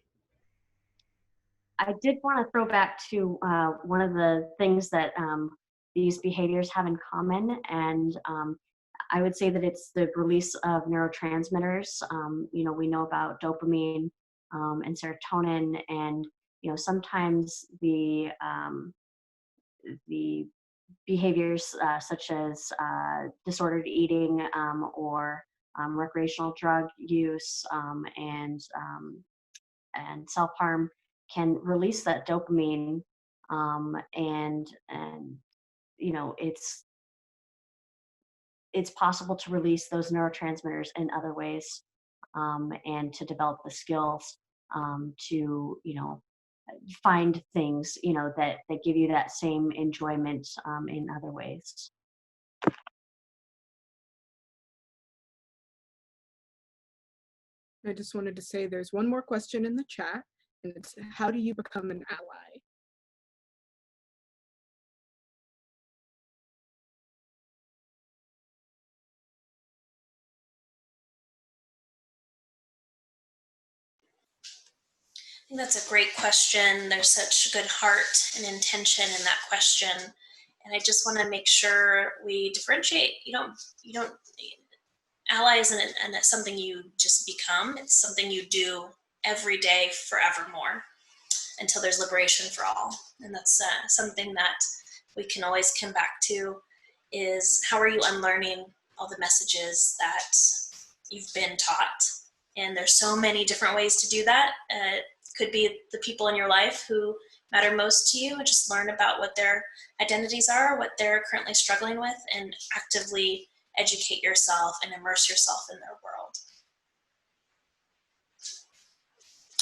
Speaker 5: I did want to throw back to one of the things that these behaviors have in common, and I would say that it's the release of neurotransmitters. We know about dopamine and serotonin, and sometimes the behaviors such as disordered eating or recreational drug use and self-harm can release that dopamine, and it's possible to release those neurotransmitters in other ways, and to develop the skills to find things that give you that same enjoyment in other ways.
Speaker 2: I just wanted to say there's one more question in the chat, and it's, how do you become an ally?
Speaker 6: I think that's a great question. There's such good heart and intention in that question. And I just want to make sure we differentiate. You don't, ally isn't something you just become. It's something you do every day forevermore until there's liberation for all. And that's something that we can always come back to, is how are you unlearning all the messages that you've been taught? And there's so many different ways to do that. Could be the people in your life who matter most to you, and just learn about what their identities are, what they're currently struggling with, and actively educate yourself and immerse yourself in their world.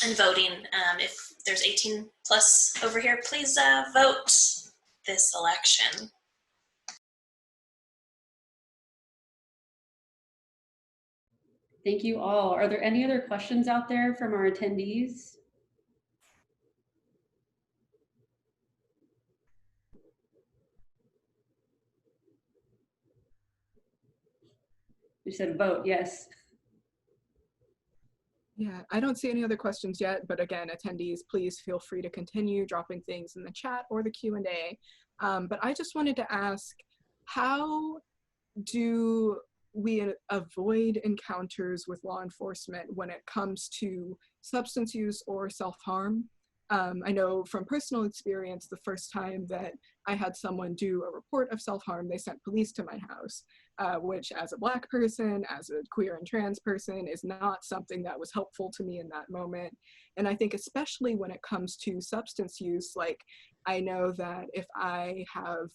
Speaker 6: And voting, if there's 18 plus over here, please vote this election.
Speaker 3: Thank you all. Are there any other questions out there from our attendees? You said vote, yes.
Speaker 2: Yeah, I don't see any other questions yet, but again, attendees, please feel free to continue dropping things in the chat or the Q&A. But I just wanted to ask, how do we avoid encounters with law enforcement when it comes to substance use or self-harm? I know from personal experience, the first time that I had someone do a report of self-harm, they sent police to my house, which as a Black person, as a queer and trans person, is not something that was helpful to me in that moment. And I think especially when it comes to substance use, like I know that if I have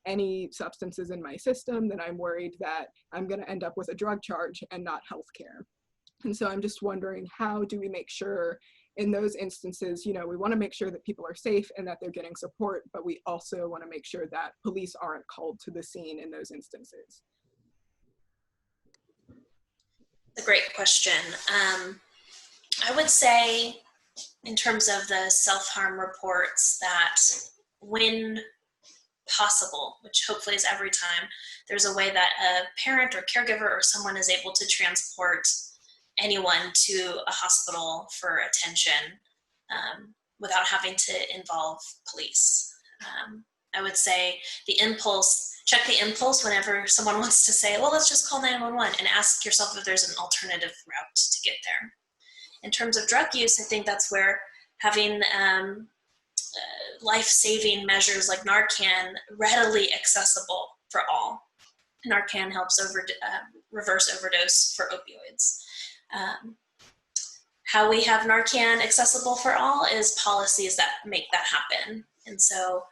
Speaker 2: any substances in my system, then I'm worried that I'm going to end up with a drug charge and not healthcare. And so I'm just wondering, how do we make sure in those instances, you know, we want to make sure that people are safe and that they're getting support, but we also want to make sure that police aren't called to the scene in those instances?
Speaker 6: A great question. I would say, in terms of the self-harm reports, that when possible, which hopefully is every time, there's a way that a parent or caregiver or someone is able to transport anyone to a hospital for attention without having to involve police. I would say check the impulse whenever someone wants to say, well, let's just call 911, and ask yourself if there's an alternative route to get there. In terms of drug use, I think that's where having life-saving measures like Narcan readily accessible for all. Narcan helps reverse overdose for opioids. How we have Narcan accessible for all is policies that make that happen. And so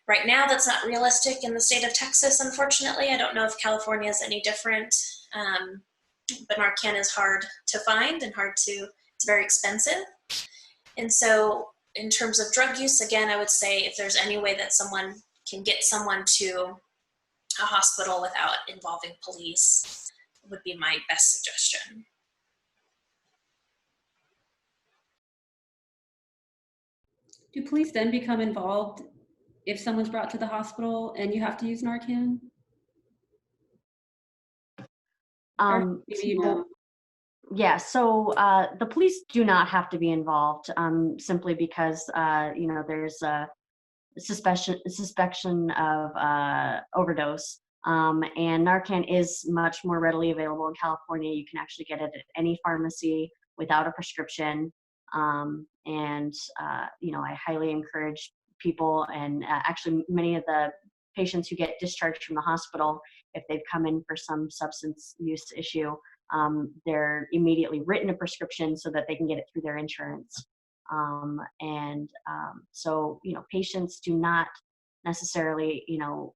Speaker 6: right now that's not realistic in the state of Texas, unfortunately. I don't know if California is any different, but Narcan is hard to find and it's very expensive. And so in terms of drug use, again, I would say if there's any way that someone can get someone to a hospital without involving police would be my best suggestion.
Speaker 3: Do police then become involved if someone's brought to the hospital and you have to use Narcan? Maybe you know.
Speaker 5: Yeah, so the police do not have to be involved simply because, you know, there's a suspicion of overdose. And Narcan is much more readily available in California. You can actually get it at any pharmacy without a prescription. You know, I highly encourage people, and actually many of the patients who get discharged from the hospital, if they've come in for some substance use issue, they're immediately written a prescription so that they can get it through their insurance. So, you know, patients do not necessarily, you know,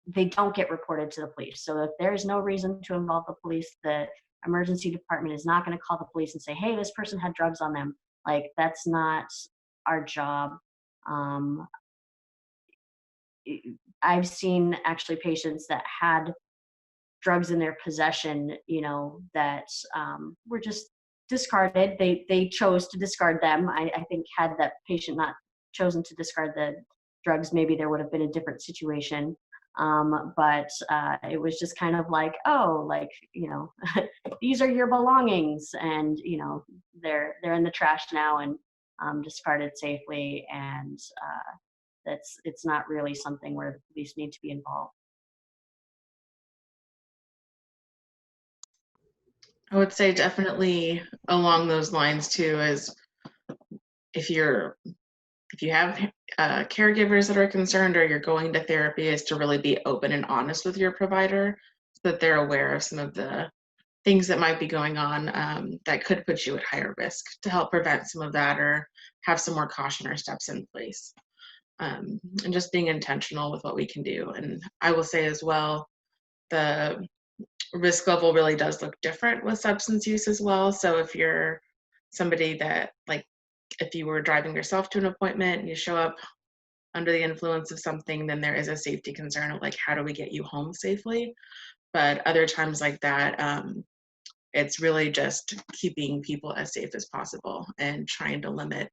Speaker 5: they don't get reported to the police. So if there's no reason to involve the police, the emergency department is not going to call the police and say, hey, this person had drugs on them. Like, that's not our job. I've seen actually patients that had drugs in their possession, you know, that were just discarded. They chose to discard them. I think had that patient not chosen to discard the drugs, maybe there would have been a different situation. But it was just kind of like, oh, like, you know, these are your belongings, and, you know, they're in the trash now and discarded safely. And it's not really something where the police need to be involved.
Speaker 4: I would say definitely along those lines too, is if you have caregivers that are concerned or you're going to therapy, is to really be open and honest with your provider so that they're aware of some of the things that might be going on that could put you at higher risk, to help prevent some of that or have some more cautionary steps in place. And just being intentional with what we can do. And I will say as well, the risk level really does look different with substance use as well. So if you're somebody that, like, if you were driving yourself to an appointment and you show up under the influence of something, then there is a safety concern of like, how do we get you home safely? But other times like that, it's really just keeping people as safe as possible and trying to limit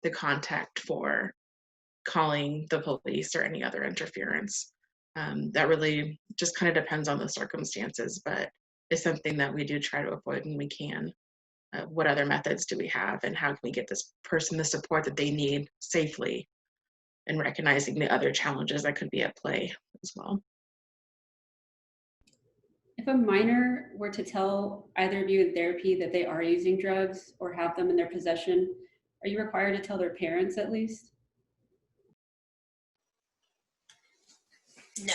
Speaker 4: the contact for calling the police or any other interference. That really just kind of depends on the circumstances, but it's something that we do try to avoid when we can. What other methods do we have, and how can we get this person the support that they need safely, and recognizing the other challenges that could be at play as well.
Speaker 3: If a minor were to tell either of you in therapy that they are using drugs or have them in their possession, are you required to tell their parents at least?
Speaker 6: No.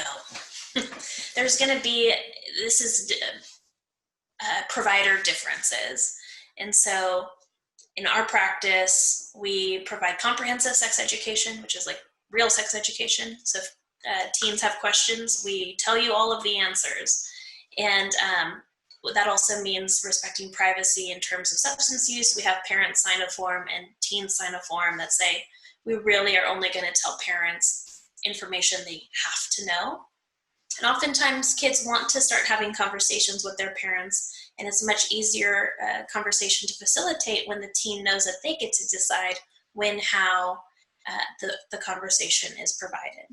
Speaker 6: There's going to be, this is provider differences. And so in our practice, we provide comprehensive sex education, which is like real sex education. So if teens have questions, we tell you all of the answers. And that also means respecting privacy in terms of substance use. We have parents sign a form and teens sign a form that say, we really are only going to tell parents information they have to know. And oftentimes kids want to start having conversations with their parents, and it's a much easier conversation to facilitate when the teen knows that they get to decide when, how the conversation is provided.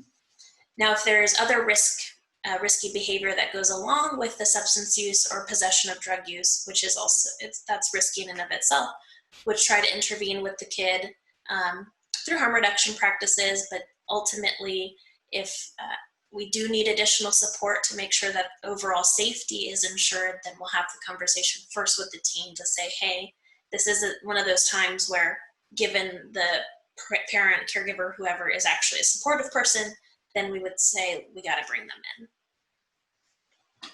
Speaker 6: Now, if there's other risky behavior that goes along with the substance use or possession of drug use, which is also, that's risky in and of itself, would try to intervene with the kid through harm reduction practices. But ultimately, if we do need additional support to make sure that overall safety is ensured, then we'll have the conversation first with the teen to say, hey, this is one of those times where, given the parent, caregiver, whoever is actually a supportive person, then we would say we got to bring them in.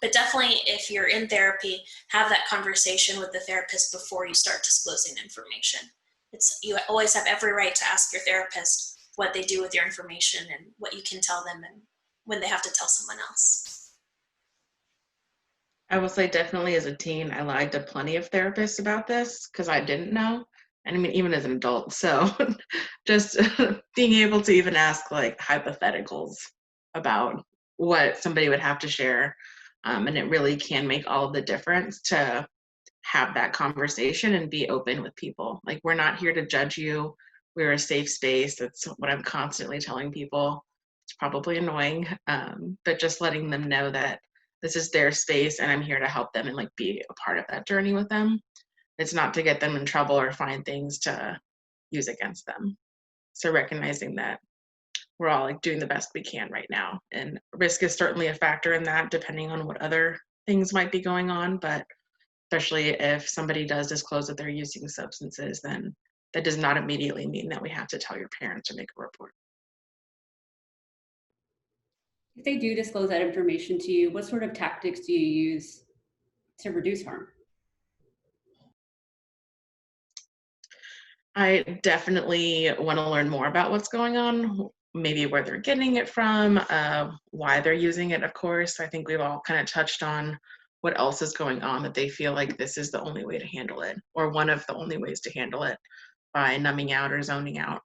Speaker 6: But definitely, if you're in therapy, have that conversation with the therapist before you start disclosing information. You always have every right to ask your therapist what they do with your information and what you can tell them and when they have to tell someone else.
Speaker 4: I will say definitely as a teen, I lied to plenty of therapists about this because I didn't know. And I mean, even as an adult. So just being able to even ask like hypotheticals about what somebody would have to share. And it really can make all of the difference to have that conversation and be open with people. Like, we're not here to judge you. We're a safe space. That's what I'm constantly telling people. It's probably annoying, but just letting them know that this is their space and I'm here to help them and like be a part of that journey with them. It's not to get them in trouble or find things to use against them. So recognizing that we're all like doing the best we can right now. And risk is certainly a factor in that, depending on what other things might be going on. But especially if somebody does disclose that they're using substances, then that does not immediately mean that we have to tell your parents or make a report.
Speaker 3: If they do disclose that information to you, what sort of tactics do you use to reduce harm?
Speaker 4: I definitely want to learn more about what's going on, maybe where they're getting it from, why they're using it, of course. I think we've all kind of touched on what else is going on, that they feel like this is the only way to handle it, or one of the only ways to handle it, by numbing out or zoning out.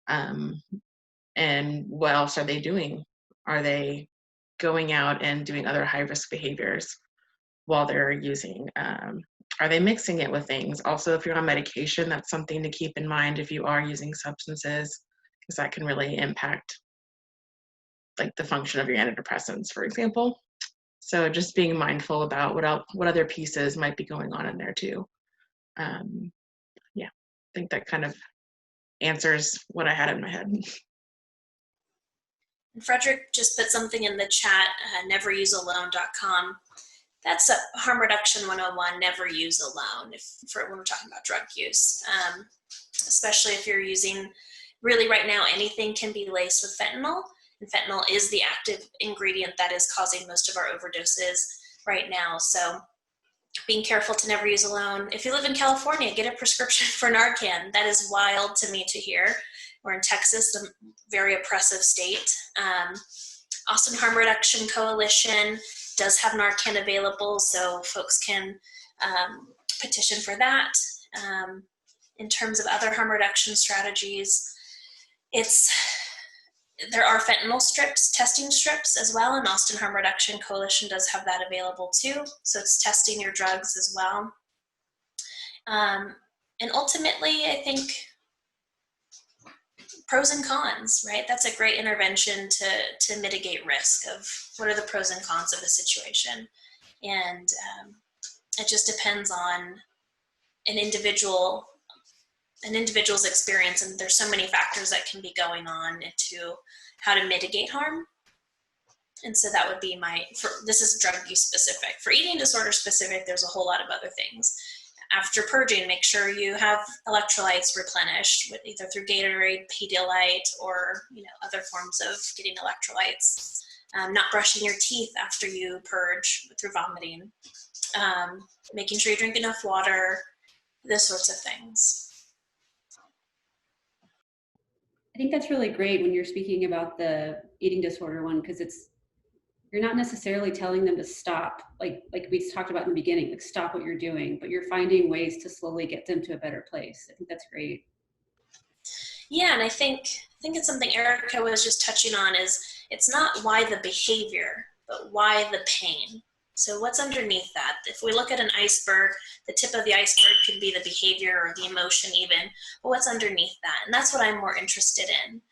Speaker 4: And what else are they doing? Are they going out and doing other high-risk behaviors while they're using? Are they mixing it with things? Also, if you're on medication, that's something to keep in mind if you are using substances, because that can really impact like the function of your antidepressants, for example. So just being mindful about what other pieces might be going on in there too. Yeah, I think that kind of answers what I had in my head.
Speaker 6: Frederick just put something in the chat, neverusealone.com. That's a harm reduction 101, never use alone, when we're talking about drug use, especially if you're using, really right now, anything can be laced with fentanyl, and fentanyl is the active ingredient that is causing most of our overdoses right now. So being careful to never use alone. If you live in California, get a prescription for Narcan. That is wild to me to hear. We're in Texas, a very oppressive state. Austin Harm Reduction Coalition does have Narcan available, so folks can petition for that. In terms of other harm reduction strategies, there are fentanyl strips, testing strips as well, and Austin Harm Reduction Coalition does have that available too. So it's testing your drugs as well. And ultimately, I think pros and cons, right? That's a great intervention to mitigate risk of what are the pros and cons of a situation. And it just depends on an individual's experience, and there's so many factors that can be going on into how to mitigate harm. And so that would be this is drug use specific. For eating disorder specific, there's a whole lot of other things. After purging, make sure you have electrolytes replenished, either through Gatorade, Pedialyte, or other forms of getting electrolytes. Not brushing your teeth after you purge through vomiting. Making sure you drink enough water, those sorts of things.
Speaker 3: I think that's really great when you're speaking about the eating disorder one, because it's you're not necessarily telling them to stop, like we talked about in the beginning, like stop what you're doing, but you're finding ways to slowly get them to a better place. I think that's great.
Speaker 6: Yeah, and I think it's something Erica was just touching on is it's not why the behavior, but why the pain. So what's underneath that? If we look at an iceberg, the tip of the iceberg could be the behavior or the emotion even, but what's underneath that? And that's what I'm more interested in.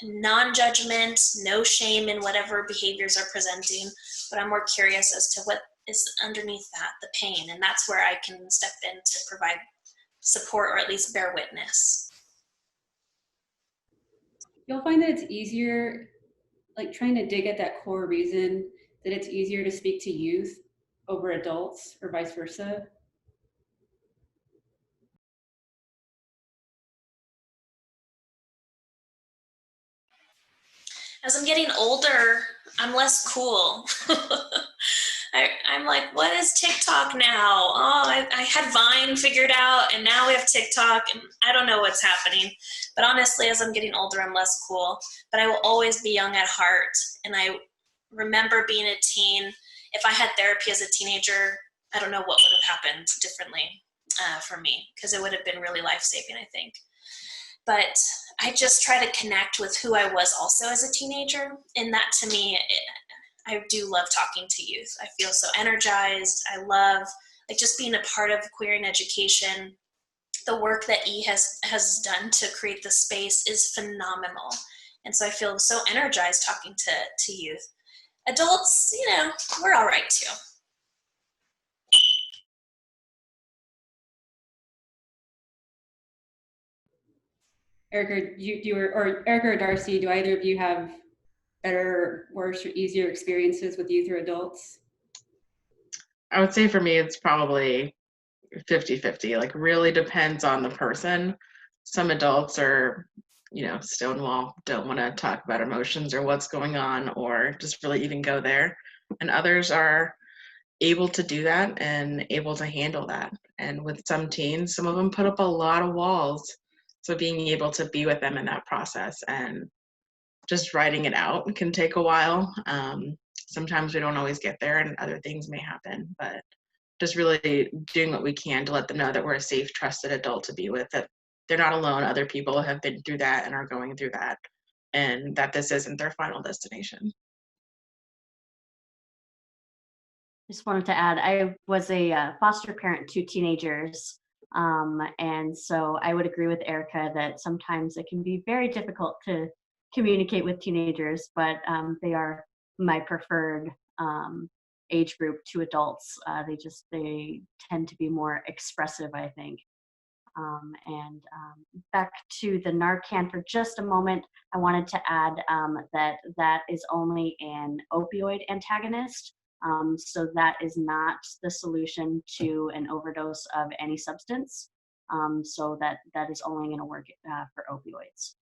Speaker 6: Non-judgment, no shame in whatever behaviors are presenting, but I'm more curious as to what is underneath that, the pain, and that's where I can step in to provide support or at least bear witness.
Speaker 3: You'll find that it's easier, like trying to dig at that core reason, that it's easier to speak to youth over adults or vice versa.
Speaker 6: As I'm getting older, I'm less cool. I'm like, what is TikTok now? Oh, I had Vine figured out, and now we have TikTok, and I don't know what's happening. But honestly, as I'm getting older, I'm less cool. But I will always be young at heart. And I remember being a teen. If I had therapy as a teenager, I don't know what would have happened differently for me, because it would have been really life-saving, I think. But I just try to connect with who I was also as a teenager. And that to me, I do love talking to youth. I feel so energized. I love like just being a part of queering education. The work that E has done to create the space is phenomenal. And so I feel so energized talking to youth. Adults, you know, we're all right too.
Speaker 3: Erica, Erica or Darcy, do either of you have better, worse, or easier experiences with youth or adults?
Speaker 4: I would say for me, it's probably 50-50, like really depends on the person. Some adults are, stonewall, don't want to talk about emotions or what's going on or just really even go there. And others are able to do that and able to handle that. And with some teens, some of them put up a lot of walls. So being able to be with them in that process and just writing it out can take a while. Sometimes we don't always get there and other things may happen, but just really doing what we can to let them know that we're a safe, trusted adult to be with, that they're not alone. Other people have been through that and are going through that, and that this isn't their final destination.
Speaker 5: Just wanted to add, I was a foster parent to teenagers. And so I would agree with Erica that sometimes it can be very difficult to communicate with teenagers, but they are my preferred age group to adults. They tend to be more expressive, I think. Back to the Narcan for just a moment, I wanted to add that is only an opioid antagonist. So that is not the solution to an overdose of any substance. So that is only going to work for opioids.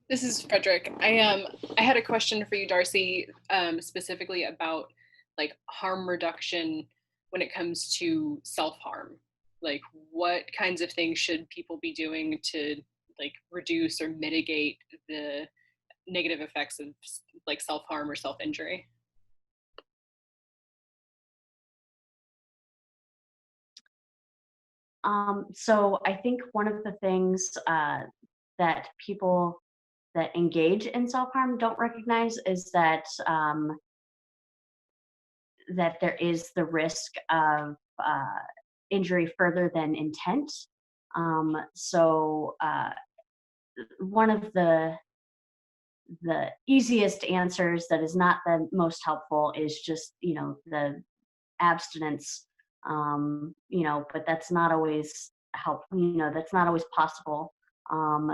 Speaker 1: This is Frederick. I had a question for you, Darcy, specifically about like harm reduction when it comes to self-harm. Like what kinds of things should people be doing to like reduce or mitigate the negative effects of like self-harm or self-injury?
Speaker 5: So I think one of the things that people that engage in self-harm don't recognize is that that there is the risk of injury further than intent. One of the easiest answers that is not the most helpful is just the abstinence, but that's not always helpful. That's not always possible.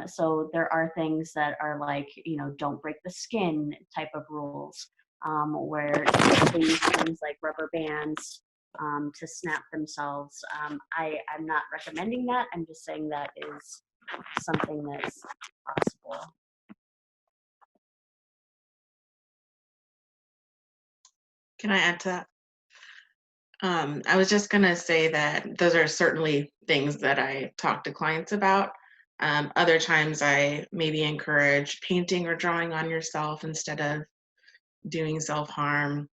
Speaker 5: So there are things that are like, don't break the skin type of rules, where they use things like rubber bands to snap themselves. I'm not recommending that. I'm just saying that is something that's possible.
Speaker 4: Can I add to that? I was just going to say that those are certainly things that I talk to clients about. Other times I maybe encourage painting or drawing on yourself instead of doing self-harm,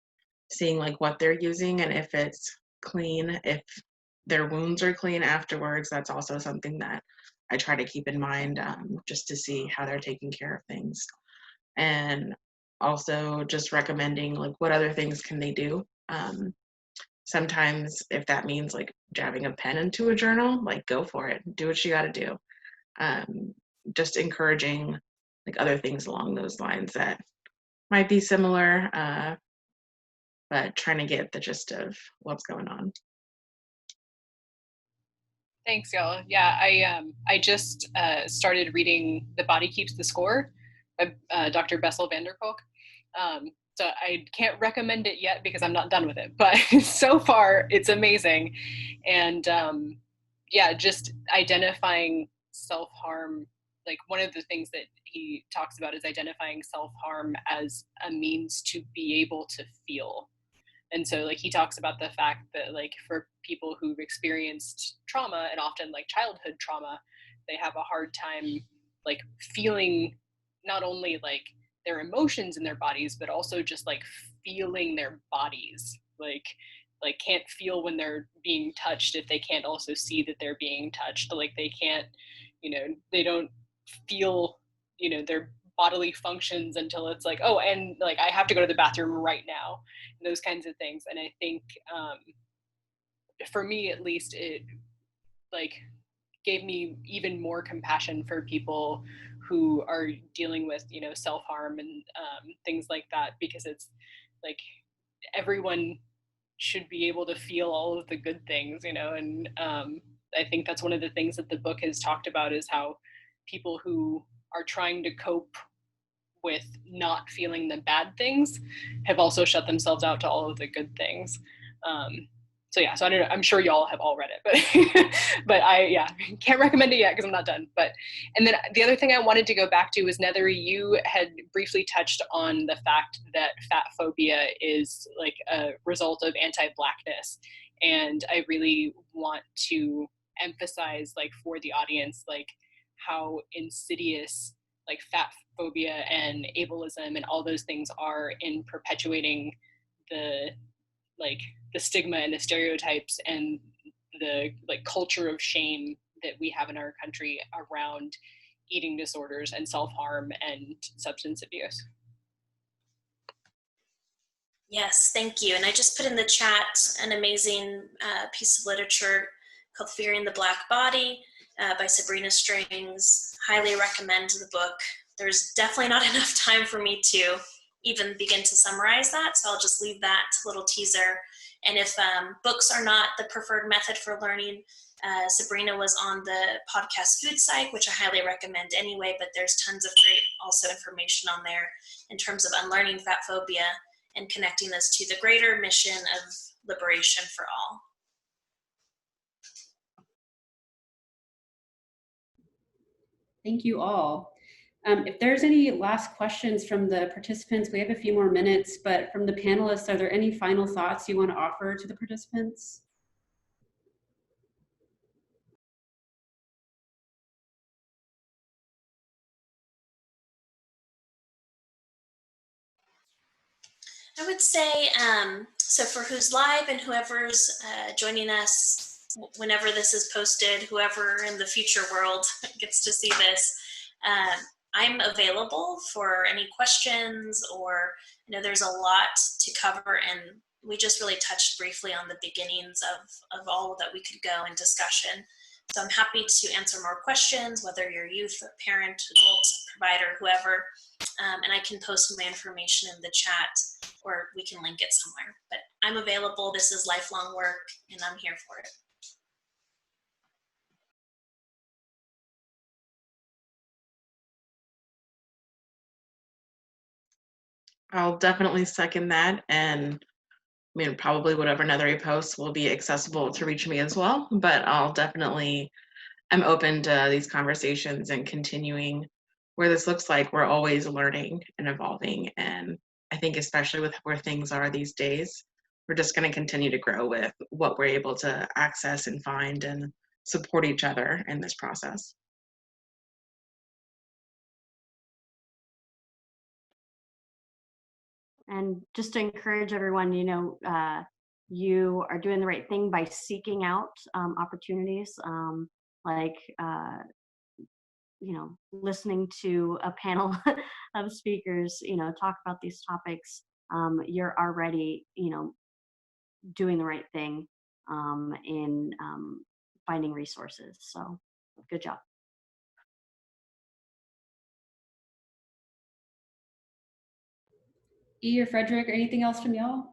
Speaker 4: seeing like what they're using and if it's clean, if their wounds are clean afterwards. That's also something that I try to keep in mind, just to see how they're taking care of things. And also just recommending like what other things can they do. Sometimes if that means like jabbing a pen into a journal, like go for it, do what you got to do. Just encouraging like other things along those lines that might be similar, but trying to get the gist of what's going on.
Speaker 1: Thanks, y'all. Yeah, I just started reading The Body Keeps the Score by Dr. Bessel van der Kolk. So I can't recommend it yet because I'm not done with it, but so far it's amazing. And yeah, just identifying self-harm, like one of the things that he talks about is identifying self-harm as a means to be able to feel. And so like he talks about the fact that like for people who've experienced trauma, and often like childhood trauma, they have a hard time like feeling not only like their emotions in their bodies, but also just like feeling their bodies, like can't feel when they're being touched if they can't also see that they're being touched. Like they can't, you know, they don't feel, you know, their bodily functions until it's like, oh, and like I have to go to the bathroom right now, those kinds of things. And I think for me at least, it like gave me even more compassion for people who are dealing with, you know, self-harm and things like that, because it's like everyone should be able to feel all of the good things, you know. And I think that's one of the things that the book has talked about, is how people who are trying to cope with not feeling the bad things have also shut themselves out to all of the good things. So yeah, so I don't know, I'm sure y'all have all read it, but but I can't recommend it yet because I'm not done. But and then the other thing I wanted to go back to was, Nethery, you had briefly touched on the fact that fat phobia is like a result of anti-Blackness, and I really want to emphasize, like, for the audience, like how insidious like fat phobia and ableism and all those things are in perpetuating the like the stigma and the stereotypes and the like culture of shame that we have in our country around eating disorders and self-harm and substance abuse.
Speaker 6: Yes, thank you. And I just put in the chat an amazing piece of literature called Fearing the Black Body by Sabrina Strings. Highly recommend the book. There's definitely not enough time for me to even begin to summarize that, so I'll just leave that little teaser. And if books are not the preferred method for learning, Sabrina was on the podcast Food Psych, which I highly recommend anyway, but there's tons of great also information on there in terms of unlearning fat phobia and connecting this to the greater mission of liberation for all.
Speaker 3: Thank you all. If there's any last questions from the participants, we have a few more minutes, but from the panelists, are there any final thoughts you want to offer to the participants?
Speaker 6: I would say, so for who's live and whoever's joining us, whenever this is posted, whoever in the future world gets to see this, I'm available for any questions, or, you know, there's a lot to cover, and we just really touched briefly on the beginnings of all that we could go in discussion. So I'm happy to answer more questions, whether you're youth, or parent, adult, provider, whoever, and I can post my information in the chat, or we can link it somewhere. But I'm available. This is lifelong work, and I'm here for it.
Speaker 4: I'll definitely second that, and I mean, probably whatever Nethery posts will be accessible to reach me as well, but I'm open to these conversations and continuing where this looks like we're always learning and evolving. And I think especially with where things are these days, we're just going to continue to grow with what we're able to access and find and support each other in this process.
Speaker 5: And just to encourage everyone, you are doing the right thing by seeking out opportunities, like listening to a panel of speakers, talk about these topics. You're already, doing the right thing in finding resources. So good job.
Speaker 3: E or Frederick, or anything else from y'all?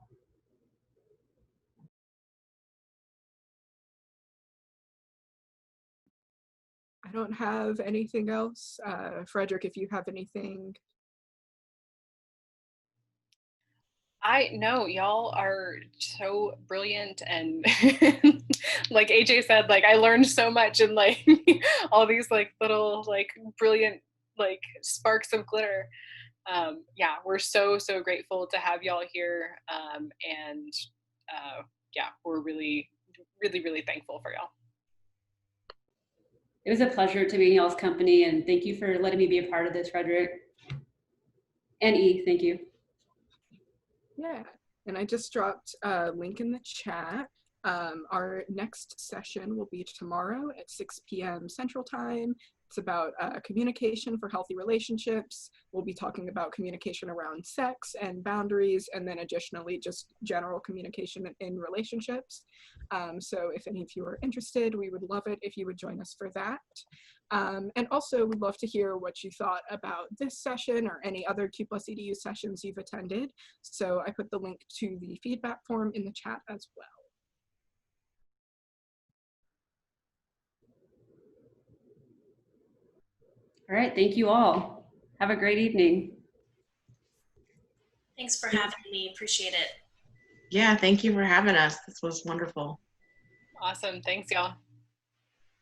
Speaker 2: I don't have anything else. Frederick, if you have anything.
Speaker 1: I know y'all are so brilliant, and like AJ said, like I learned so much, and like all these like little like brilliant like sparks of glitter. Yeah, we're so grateful to have y'all here, and yeah, we're really thankful for y'all.
Speaker 3: It was a pleasure to be in y'all's company, and thank you for letting me be a part of this, Frederick. And E, thank you.
Speaker 2: Yeah, and I just dropped a link in the chat. Our next session will be tomorrow at 6 p.m. Central Time. It's about communication for healthy relationships. We'll be talking about communication around sex and boundaries, and then additionally just general communication in relationships. So if any of you are interested, we would love it if you would join us for that. And also we'd love to hear what you thought about this session or any other Q+ EDU sessions you've attended. So I put the link to the feedback form in the chat as well.
Speaker 3: All right, thank you all. Have a great evening.
Speaker 6: Thanks for having me. Appreciate it.
Speaker 4: Yeah, thank you for having us. This was wonderful.
Speaker 1: Awesome. Thanks, y'all.